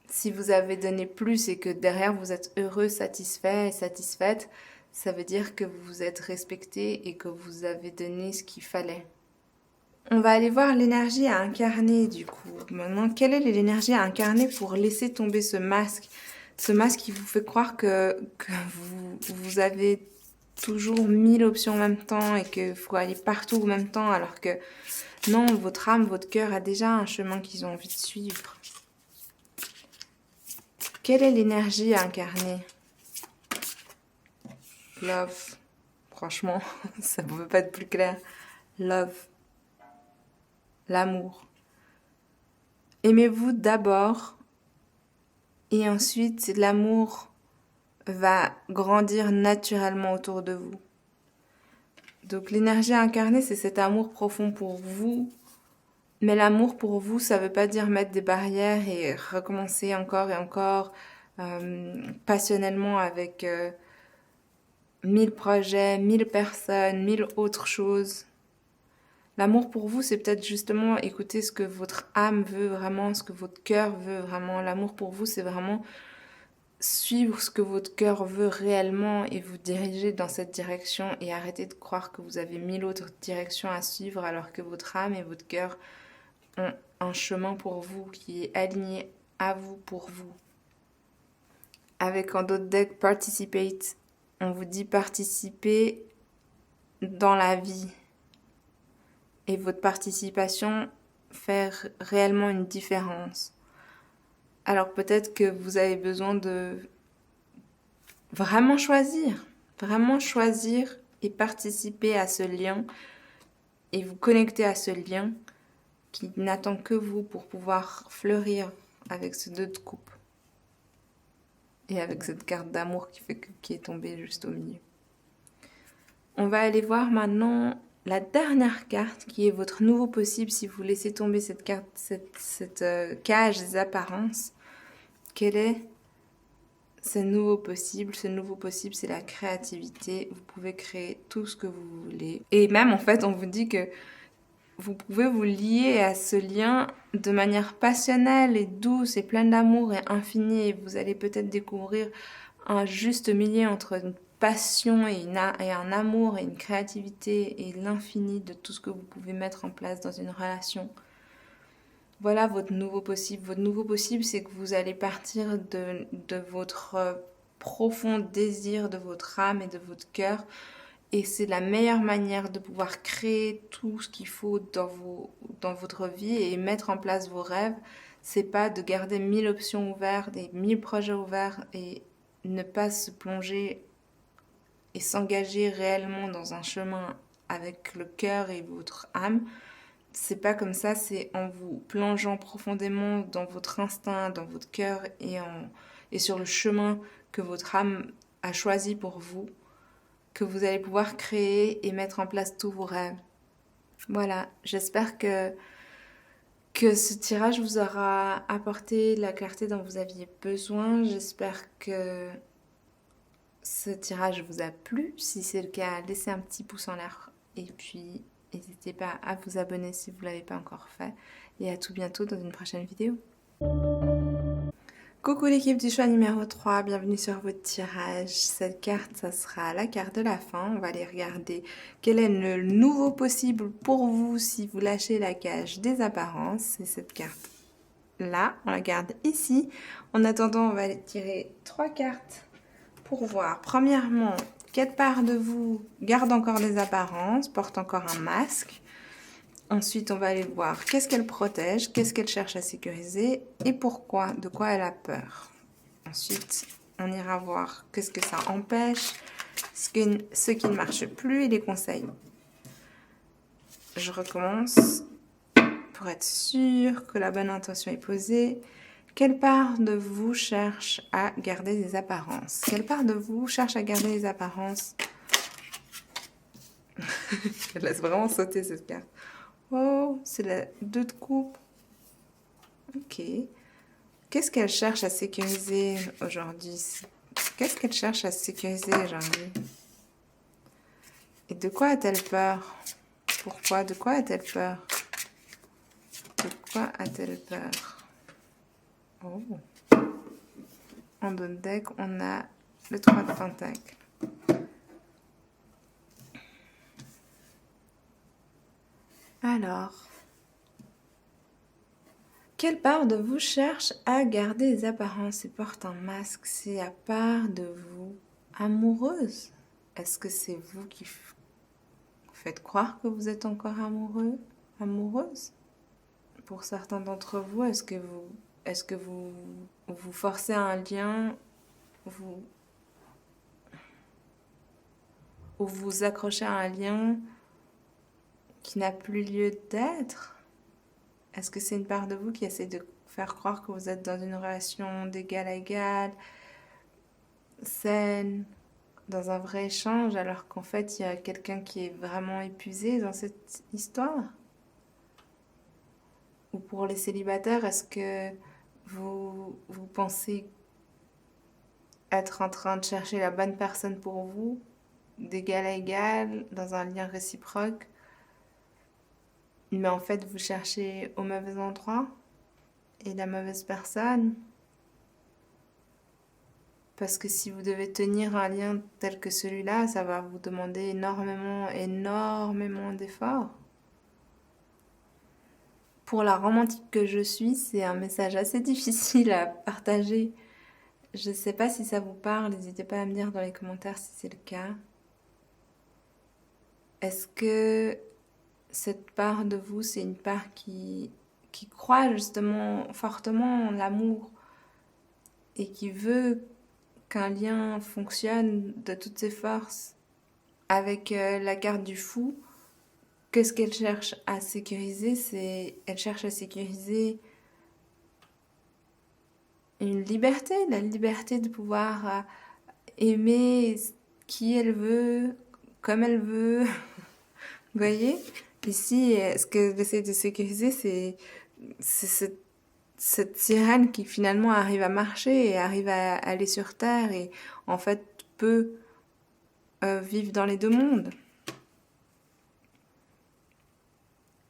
Si vous avez donné plus et que derrière vous êtes heureux, satisfait et satisfaite, ça veut dire que vous vous êtes respecté et que vous avez donné ce qu'il fallait. On va aller voir l'énergie à incarner du coup. Maintenant, quelle est l'énergie à incarner pour laisser tomber ce masque? Ce masque qui vous fait croire que vous avez toujours 1000 options en même temps et qu'il faut aller partout en même temps alors que non, votre âme, votre cœur a déjà un chemin qu'ils ont envie de suivre. Quelle est l'énergie à incarner? Love. Franchement, ça ne peut pas être plus clair. Love. L'amour. Aimez-vous d'abord et ensuite l'amour va grandir naturellement autour de vous. Donc l'énergie incarnée, c'est cet amour profond pour vous. Mais l'amour pour vous, ça veut pas dire mettre des barrières et recommencer encore et encore passionnellement avec 1000 projets, 1000 personnes, 1000 autres choses. L'amour pour vous, c'est peut-être justement écouter ce que votre âme veut vraiment, ce que votre cœur veut vraiment. L'amour pour vous, c'est vraiment suivre ce que votre cœur veut réellement et vous diriger dans cette direction et arrêter de croire que vous avez 1000 autres directions à suivre alors que votre âme et votre cœur ont un chemin pour vous qui est aligné à vous, pour vous. Avec en d'autres decks, participate. On vous dit participer dans la vie. Et votre participation fait réellement une différence. Alors peut-être que vous avez besoin de vraiment choisir et participer à ce lien et vous connecter à ce lien qui n'attend que vous pour pouvoir fleurir avec ce 2 de coupe et avec cette carte d'amour qui est tombée juste au milieu. On va aller voir maintenant la dernière carte qui est votre nouveau possible si vous laissez tomber cette carte, cette cage des apparences. Quel est ce nouveau possible? Ce nouveau possible, c'est la créativité. Vous pouvez créer tout ce que vous voulez. Et même, en fait, on vous dit que vous pouvez vous lier à ce lien de manière passionnelle et douce et pleine d'amour et infinie. Et vous allez peut-être découvrir un juste milieu entre une passion et un amour et une créativité et l'infini de tout ce que vous pouvez mettre en place dans une relation. Voilà votre nouveau possible. Votre nouveau possible, c'est que vous allez partir de votre profond désir, de votre âme et de votre cœur Et c'est la meilleure manière de pouvoir créer tout ce qu'il faut dans votre vie et mettre en place vos rêves. C'est pas de garder 1000 options ouvertes et 1000 projets ouverts et ne pas se plonger et s'engager réellement dans un chemin avec le cœur et votre âme. C'est pas comme ça, c'est en vous plongeant profondément dans votre instinct, dans votre cœur et sur le chemin que votre âme a choisi pour vous, que vous allez pouvoir créer et mettre en place tous vos rêves. Voilà, j'espère que ce tirage vous aura apporté la clarté dont vous aviez besoin. J'espère que ce tirage vous a plu. Si c'est le cas, laissez un petit pouce en l'air et puis n'hésitez pas à vous abonner si vous ne l'avez pas encore fait. Et à tout bientôt dans une prochaine vidéo. Coucou l'équipe du choix numéro 3, bienvenue sur votre tirage. Cette carte, ça sera la carte de la fin. On va aller regarder quel est le nouveau possible pour vous si vous lâchez la cage des apparences. C'est cette carte là, on la garde ici. En attendant, on va aller tirer 3 cartes pour voir. Premièrement, quelle part de vous garde encore des apparences, porte encore un masque. Ensuite, on va aller voir qu'est-ce qu'elle protège, qu'est-ce qu'elle cherche à sécuriser et pourquoi, de quoi elle a peur. Ensuite, on ira voir qu'est-ce que ça empêche, ce qui ne marche plus et les conseils. Je recommence pour être sûre que la bonne intention est posée. Quelle part de vous cherche à garder des apparences? Quelle part de vous cherche à garder des apparences? Je laisse vraiment sauter cette carte. Oh, c'est la 2 de coupe. Ok. Qu'est-ce qu'elle cherche à sécuriser aujourd'hui? Qu'est-ce qu'elle cherche à sécuriser aujourd'hui? Et de quoi a-t-elle peur? Pourquoi? De quoi a-t-elle peur? De quoi a-t-elle peur? Oh. En dos de deck, on a le 3 de Pentacle. Alors, quelle part de vous cherche à garder les apparences et porte un masque? C'est la part de vous amoureuse. Est-ce que c'est vous qui faites croire que vous êtes encore amoureux, amoureuse? Pour certains d'entre vous, est-ce que vous forcez un lien, ou vous accrochez à un lien qui n'a plus lieu d'être? Est-ce que c'est une part de vous qui essaie de faire croire que vous êtes dans une relation d'égal à égal, saine, dans un vrai échange, alors qu'en fait, il y a quelqu'un qui est vraiment épuisé dans cette histoire? Ou pour les célibataires, est-ce que vous pensez être en train de chercher la bonne personne pour vous, d'égal à égal, dans un lien réciproque, mais en fait, vous cherchez au mauvais endroit et la mauvaise personne? Parce que si vous devez tenir un lien tel que celui-là, ça va vous demander énormément d'efforts. Pour la romantique que je suis, c'est un message assez difficile à partager. Je ne sais pas si ça vous parle, n'hésitez pas à me dire dans les commentaires si c'est le cas. Est-ce que cette part de vous, c'est une part qui croit justement fortement en l'amour et qui veut qu'un lien fonctionne de toutes ses forces? Avec la carte du fou, qu'est-ce qu'elle cherche à sécuriser? Elle cherche à sécuriser une liberté, la liberté de pouvoir aimer qui elle veut, comme elle veut. Vous voyez? Ici, ce qu'elle essaie de sécuriser, c'est cette sirène qui finalement arrive à marcher et arrive à aller sur Terre et en fait peut vivre dans les deux mondes.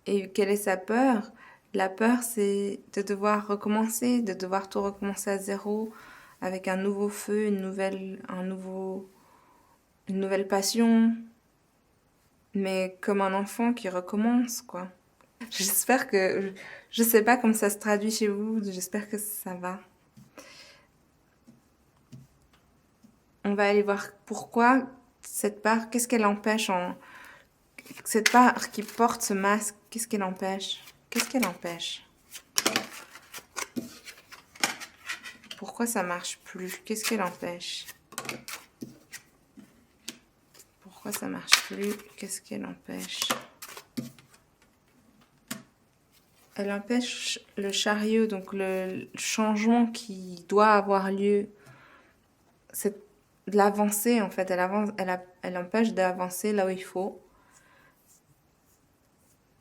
Et quelle est sa peur? La peur, c'est de devoir recommencer, de devoir tout recommencer à zéro, avec un nouveau feu, une nouvelle passion, mais comme un enfant qui recommence, quoi. J'espère que... Je sais pas comment ça se traduit chez vous, j'espère que ça va. On va aller voir pourquoi Cette part, qu'est-ce qu'elle empêche en... Cette part qui porte ce masque, qu'est-ce qu'elle empêche? Qu'est-ce qu'elle empêche? Pourquoi ça marche plus? Qu'est-ce qu'elle empêche? Pourquoi ça marche plus? Qu'est-ce qu'elle empêche? Elle empêche le chariot, donc le changement qui doit avoir lieu. C'est l'avancée, en fait. Elle empêche d'avancer là où il faut.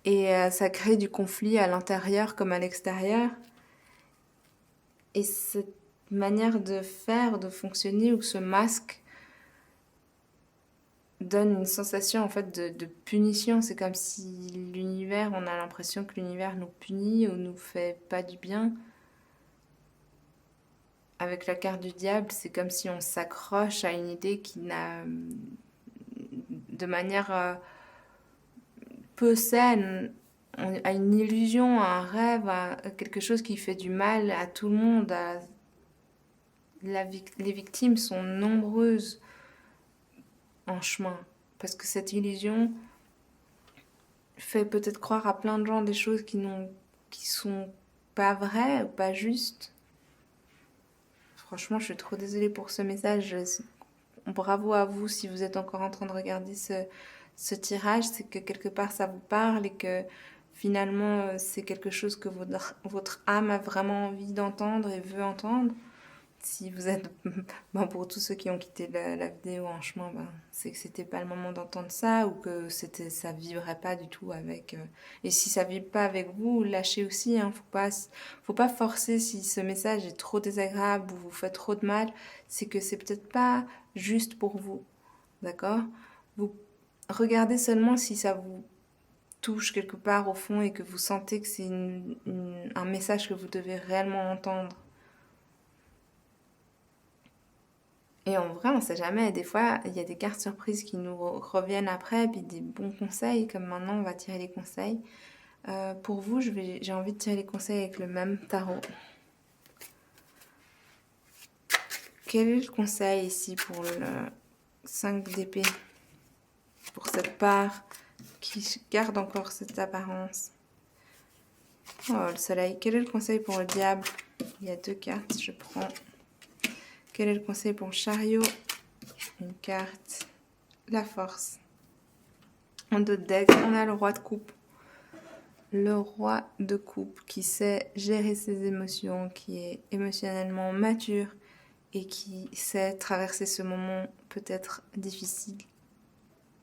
Et ça crée du conflit à l'intérieur comme à l'extérieur. Et cette manière de faire, de fonctionner, ou ce masque donne une sensation en fait de punition. C'est comme si l'univers, on a l'impression que l'univers nous punit ou nous fait pas du bien. Avec la carte du diable, c'est comme si on s'accroche à une idée qui n'a, de manière peu saine, à une illusion, à un rêve, à quelque chose qui fait du mal à tout le monde. Les victimes sont nombreuses en chemin. Parce que cette illusion fait peut-être croire à plein de gens des choses qui sont pas vraies ou pas justes. Franchement, je suis trop désolée pour ce message. Bravo à vous si vous êtes encore en train de regarder ce tirage. C'est que quelque part ça vous parle et que finalement c'est quelque chose que votre âme a vraiment envie d'entendre et veut entendre. Si vous êtes, bon, pour tous ceux qui ont quitté la vidéo en chemin, ben, c'est que c'était pas le moment d'entendre ça ou que ça vibrait pas du tout avec. Et si ça vibre pas avec vous, lâchez aussi. Hein, faut pas forcer si ce message est trop désagréable ou vous fait trop de mal. C'est que c'est peut-être pas juste pour vous, d'accord? Vous regardez seulement si ça vous touche quelque part au fond et que vous sentez que c'est un message que vous devez réellement entendre. Et en vrai, on sait jamais. Des fois, il y a des cartes surprises qui nous reviennent après, puis des bons conseils, comme maintenant, on va tirer les conseils. Pour vous, j'ai envie de tirer les conseils avec le même tarot. Quel est le conseil ici pour le 5 d'épée? Pour cette part qui garde encore cette apparence. Oh, le soleil. Quel est le conseil pour le diable? Il y a 2 cartes, je prends. Quel est le conseil pour le chariot? Une carte. La force. En 2 decks, on a le roi de coupe. Le roi de coupe qui sait gérer ses émotions, qui est émotionnellement mature et qui sait traverser ce moment peut-être difficile.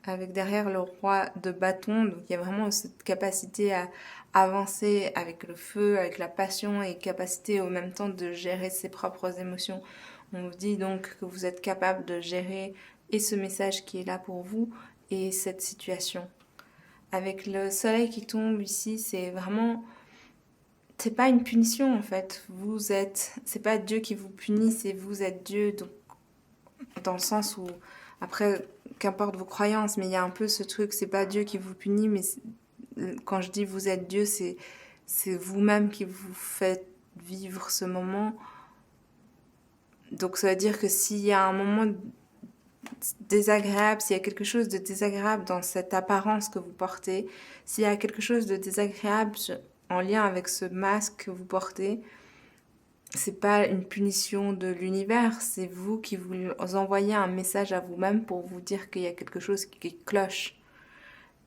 Avec derrière le roi de bâton, donc il y a vraiment cette capacité à avancer avec le feu, avec la passion et capacité au même temps de gérer ses propres émotions. On vous dit donc que vous êtes capable de gérer et ce message qui est là pour vous et cette situation. Avec le soleil qui tombe ici, c'est vraiment... C'est pas une punition en fait. C'est pas Dieu qui vous punit, c'est vous êtes Dieu. Donc, dans le sens où, après, qu'importe vos croyances, mais il y a un peu ce truc, c'est pas Dieu qui vous punit, mais quand je dis vous êtes Dieu, c'est vous-même qui vous faites vivre ce moment. Donc ça veut dire que s'il y a un moment désagréable, s'il y a quelque chose de désagréable dans cette apparence que vous portez, s'il y a quelque chose de désagréable en lien avec ce masque que vous portez, c'est pas une punition de l'univers, c'est vous qui vous envoyez un message à vous-même pour vous dire qu'il y a quelque chose qui cloche.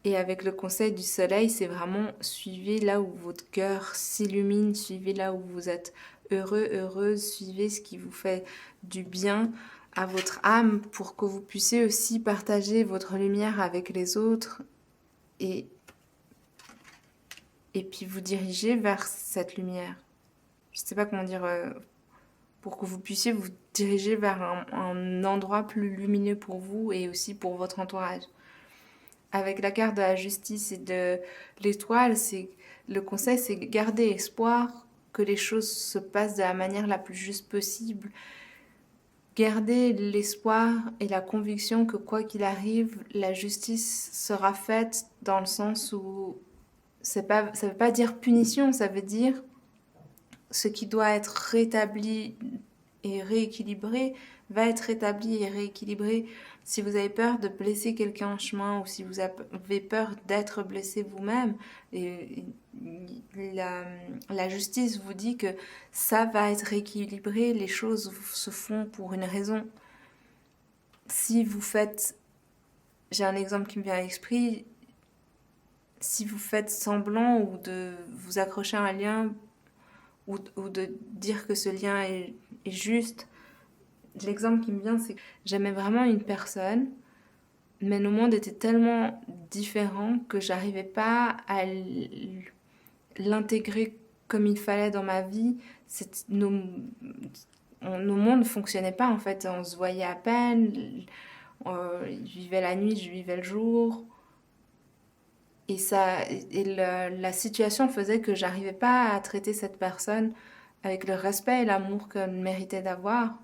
Et avec le conseil du soleil, c'est vraiment suivez là où votre cœur s'illumine, suivez là où vous êtes heureux, heureuse, suivez ce qui vous fait du bien à votre âme pour que vous puissiez aussi partager votre lumière avec les autres et puis vous diriger vers cette lumière. Je ne sais pas comment dire, pour que vous puissiez vous diriger vers un endroit plus lumineux pour vous et aussi pour votre entourage. Avec la carte de la justice et de l'étoile, le conseil, c'est garder espoir que les choses se passent de la manière la plus juste possible. Garder l'espoir et la conviction que quoi qu'il arrive, la justice sera faite dans le sens où ça veut pas dire punition, ça veut dire ce qui doit être rétabli et rééquilibré va être rétabli et rééquilibré. Si vous avez peur de blesser quelqu'un en chemin ou si vous avez peur d'être blessé vous-même, et la justice vous dit que ça va être rééquilibré, les choses se font pour une raison. Si vous faites, j'ai un exemple qui me vient à l'esprit, si vous faites semblant ou de vous accrocher à un lien ou de dire que ce lien est juste, l'exemple qui me vient, c'est que j'aimais vraiment une personne, mais nos mondes étaient tellement différents que j'arrivais pas à l'intégrer comme il fallait dans ma vie. Nos mondes ne fonctionnaient pas en fait, on se voyait à peine, il vivait la nuit, je vivais le jour. La situation faisait que j'arrivais pas à traiter cette personne avec le respect et l'amour qu'elle méritait d'avoir.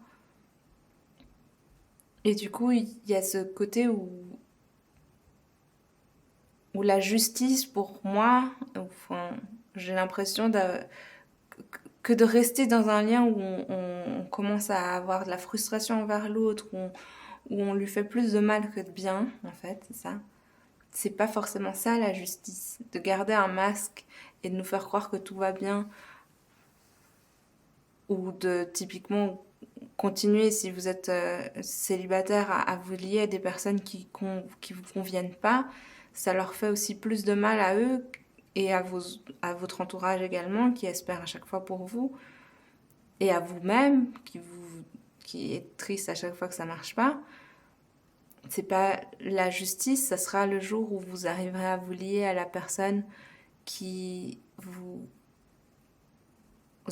Et du coup, il y a ce côté où la justice, pour moi, enfin, j'ai l'impression que de rester dans un lien où on commence à avoir de la frustration envers l'autre, où on lui fait plus de mal que de bien, en fait, c'est ça. C'est pas forcément ça la justice, de garder un masque et de nous faire croire que tout va bien, ou de typiquement continuer si vous êtes célibataire à vous lier à des personnes qui vous conviennent pas, ça leur fait aussi plus de mal à eux et à votre entourage également qui espère à chaque fois pour vous et à vous-même qui est triste à chaque fois que ça marche pas. C'est pas la justice, ça sera le jour où vous arriverez à vous lier à la personne qui vous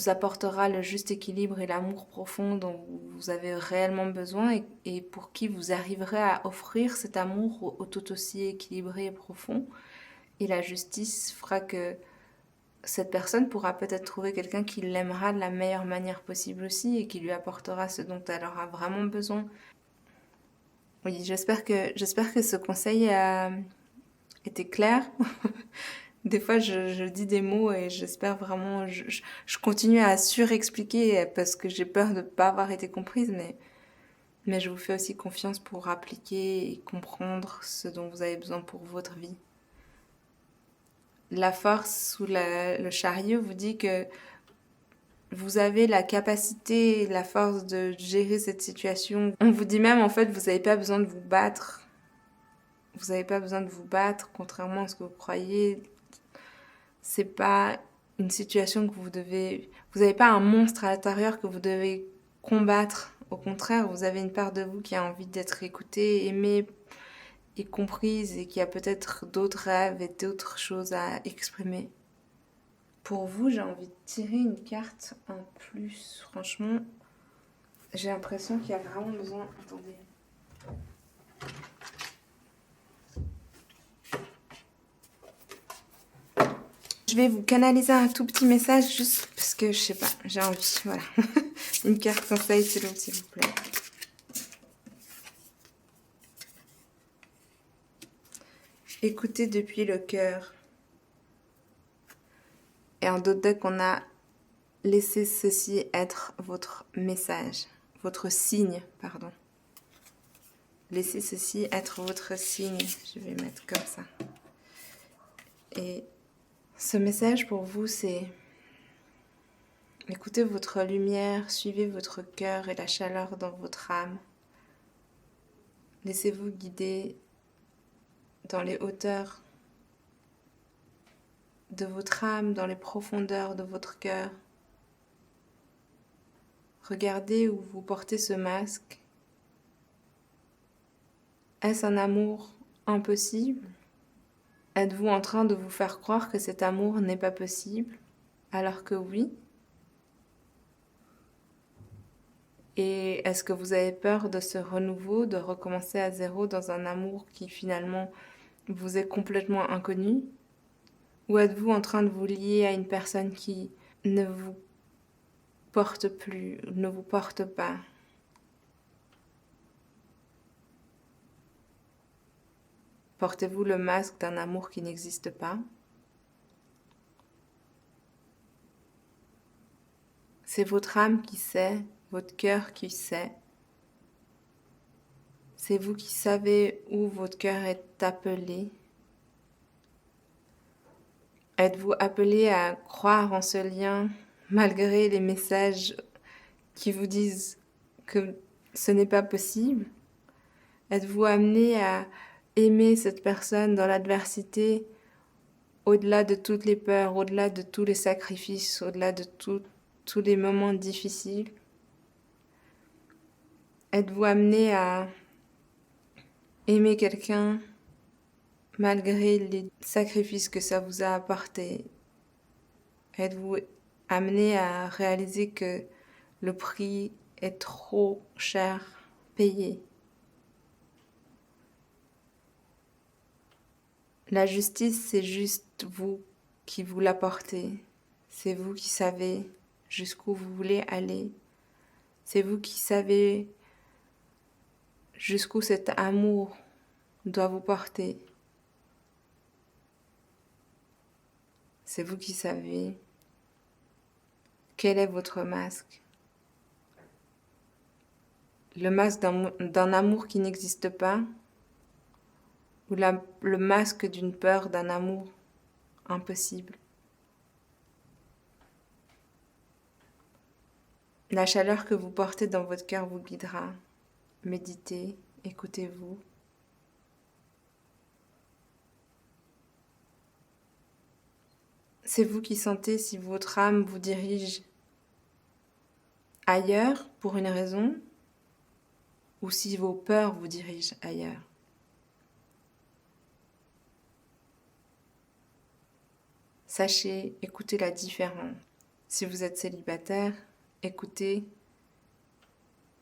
apportera le juste équilibre et l'amour profond dont vous avez réellement besoin et pour qui vous arriverez à offrir cet amour tout aussi équilibré et profond. Et la justice fera que cette personne pourra peut-être trouver quelqu'un qui l'aimera de la meilleure manière possible aussi et qui lui apportera ce dont elle aura vraiment besoin. Oui, j'espère que ce conseil a été clair. Des fois, je dis des mots et j'espère vraiment... Je continue à surexpliquer parce que j'ai peur de ne pas avoir été comprise, mais je vous fais aussi confiance pour appliquer et comprendre ce dont vous avez besoin pour votre vie. La force sous le chariot vous dit que vous avez la capacité et la force de gérer cette situation. On vous dit même, en fait, vous n'avez pas besoin de vous battre. Vous n'avez pas besoin de vous battre, contrairement à ce que vous croyez. C'est pas une situation que vous devez... Vous n'avez pas un monstre à l'intérieur que vous devez combattre. Au contraire, vous avez une part de vous qui a envie d'être écoutée, aimée et comprise et qui a peut-être d'autres rêves et d'autres choses à exprimer. Pour vous, j'ai envie de tirer une carte en plus. Franchement, j'ai l'impression qu'il y a vraiment besoin... Attendez. Je vais vous canaliser un tout petit message juste parce que je sais pas, j'ai envie, voilà. Une carte conseil s'il vous plaît. Écoutez depuis le cœur. Et en d'autres deck, on a laissé ceci être votre message, votre signe, pardon. Laissez ceci être votre signe. Je vais mettre comme ça. Et ce message pour vous, c'est écoutez votre lumière, suivez votre cœur et la chaleur dans votre âme. Laissez-vous guider dans les hauteurs de votre âme, dans les profondeurs de votre cœur. Regardez où vous portez ce masque. Est-ce un amour impossible ? Êtes-vous en train de vous faire croire que cet amour n'est pas possible, alors que oui ? Et est-ce que vous avez peur de ce renouveau, de recommencer à zéro dans un amour qui finalement vous est complètement inconnu ? Ou êtes-vous en train de vous lier à une personne qui ne vous porte plus, ne vous porte pas ? Portez-vous le masque d'un amour qui n'existe pas ? C'est votre âme qui sait, votre cœur qui sait. C'est vous qui savez où votre cœur est appelé. Êtes-vous appelé à croire en ce lien malgré les messages qui vous disent que ce n'est pas possible? Êtes-vous amené à aimer cette personne dans l'adversité, au-delà de toutes les peurs, au-delà de tous les sacrifices, au-delà de tous les moments difficiles? Êtes-vous amené à aimer quelqu'un malgré les sacrifices que ça vous a apporté? Êtes-vous amené à réaliser que le prix est trop cher payé? La justice, c'est juste vous qui vous l'apportez. C'est vous qui savez jusqu'où vous voulez aller. C'est vous qui savez jusqu'où cet amour doit vous porter. C'est vous qui savez quel est votre masque. Le masque d'un amour qui n'existe pas, ou le masque d'une peur d'un amour impossible. La chaleur que vous portez dans votre cœur vous guidera. Méditez, écoutez-vous. C'est vous qui sentez si votre âme vous dirige ailleurs pour une raison, ou si vos peurs vous dirigent ailleurs. Sachez, écoutez la différence. Si vous êtes célibataire, écoutez.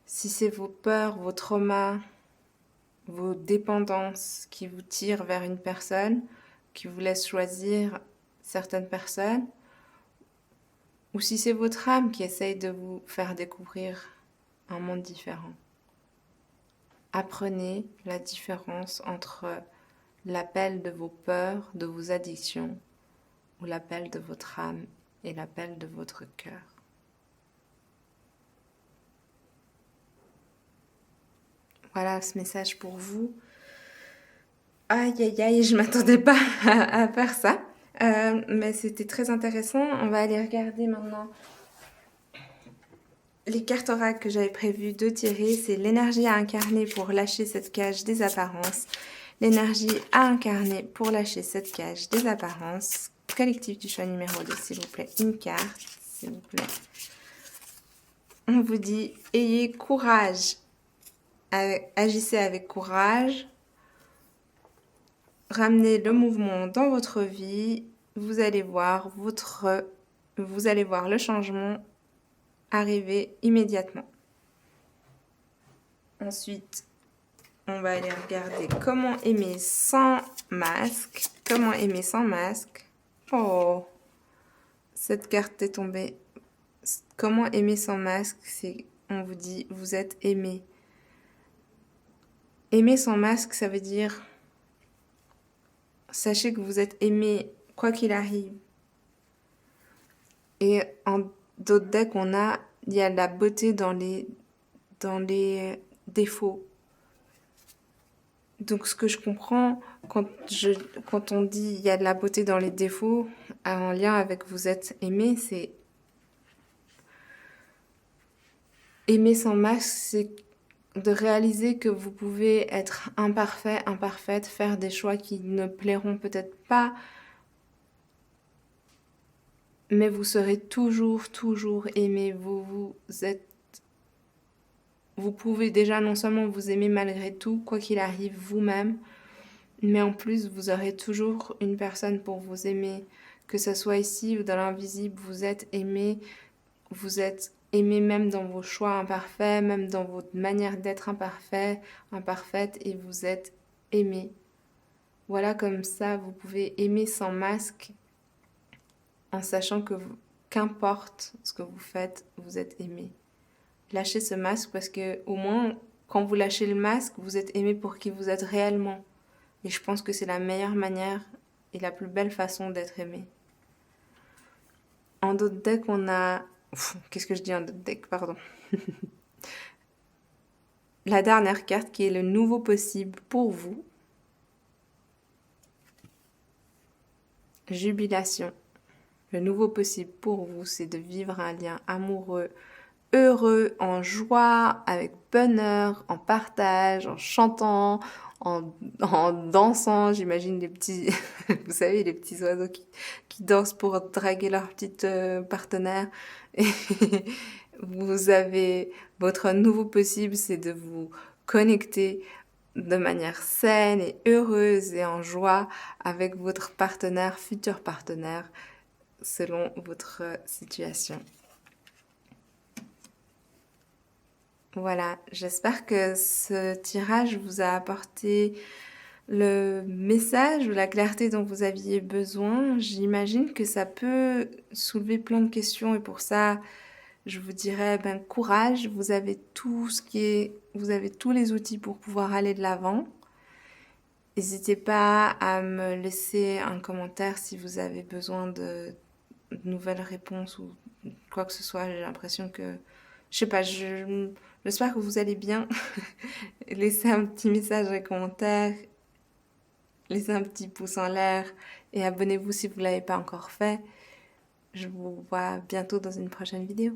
Si c'est vos peurs, vos traumas, vos dépendances qui vous tirent vers une personne, qui vous laissent choisir certaines personnes, ou si c'est votre âme qui essaye de vous faire découvrir un monde différent. Apprenez la différence entre l'appel de vos peurs, de vos addictions, ou l'appel de votre âme et l'appel de votre cœur. Voilà ce message pour vous. Aïe aïe aïe, je m'attendais pas à faire ça. Mais c'était très intéressant. On va aller regarder maintenant les cartes oracles que j'avais prévu de tirer. C'est l'énergie à incarner pour lâcher cette cage des apparences. L'énergie à incarner pour lâcher cette cage des apparences. Collectif du choix numéro 2, s'il vous plaît. Une carte, s'il vous plaît. On vous dit, ayez courage. Agissez avec courage. Ramenez le mouvement dans votre vie. Vous allez voir le changement arriver immédiatement. Ensuite, on va aller regarder comment aimer sans masque. Comment aimer sans masque. Oh, cette carte est tombée. Comment aimer sans masque, c'est, on vous dit, vous êtes aimé. Aimer sans masque, ça veut dire, sachez que vous êtes aimé quoi qu'il arrive. Et en d'autres decks, il y a la beauté dans les défauts. Donc ce que je comprends quand on dit il y a de la beauté dans les défauts, en lien avec vous êtes aimé, c'est aimer sans masque, c'est de réaliser que vous pouvez être imparfait, imparfaite, faire des choix qui ne plairont peut-être pas, mais vous serez toujours aimé. Vous pouvez déjà non seulement vous aimer malgré tout, quoi qu'il arrive vous-même, mais en plus vous aurez toujours une personne pour vous aimer. Que ce soit ici ou dans l'invisible, vous êtes aimé. Vous êtes aimé même dans vos choix imparfaits, même dans votre manière d'être imparfaite, et vous êtes aimé. Voilà, comme ça, vous pouvez aimer sans masque, en sachant que qu'importe ce que vous faites, vous êtes aimé. Lâchez ce masque parce que au moins, quand vous lâchez le masque, vous êtes aimé pour qui vous êtes réellement. Et je pense que c'est la meilleure manière et la plus belle façon d'être aimé. En d'autres decks, on a Qu'est-ce que je dis en deck, pardon. La dernière carte qui est le nouveau possible pour vous. Jubilation. Le nouveau possible pour vous, c'est de vivre un lien amoureux, heureux, en joie, avec bonheur, en partage, en chantant, en dansant. J'imagine les petits, vous savez, les petits oiseaux qui dansent pour draguer leur petite partenaire. Et vous avez votre nouveau possible, c'est de vous connecter de manière saine et heureuse et en joie avec votre partenaire, futur partenaire, selon votre situation. Voilà, j'espère que ce tirage vous a apporté le message ou la clarté dont vous aviez besoin. J'imagine que ça peut soulever plein de questions et pour ça, je vous dirais courage, vous avez vous avez tous les outils pour pouvoir aller de l'avant. N'hésitez pas à me laisser un commentaire si vous avez besoin de nouvelles réponses ou quoi que ce soit. J'ai l'impression que, je sais pas, j'espère que vous allez bien. Laissez un petit message en commentaire, laissez un petit pouce en l'air et abonnez-vous si vous ne l'avez pas encore fait. Je vous vois bientôt dans une prochaine vidéo.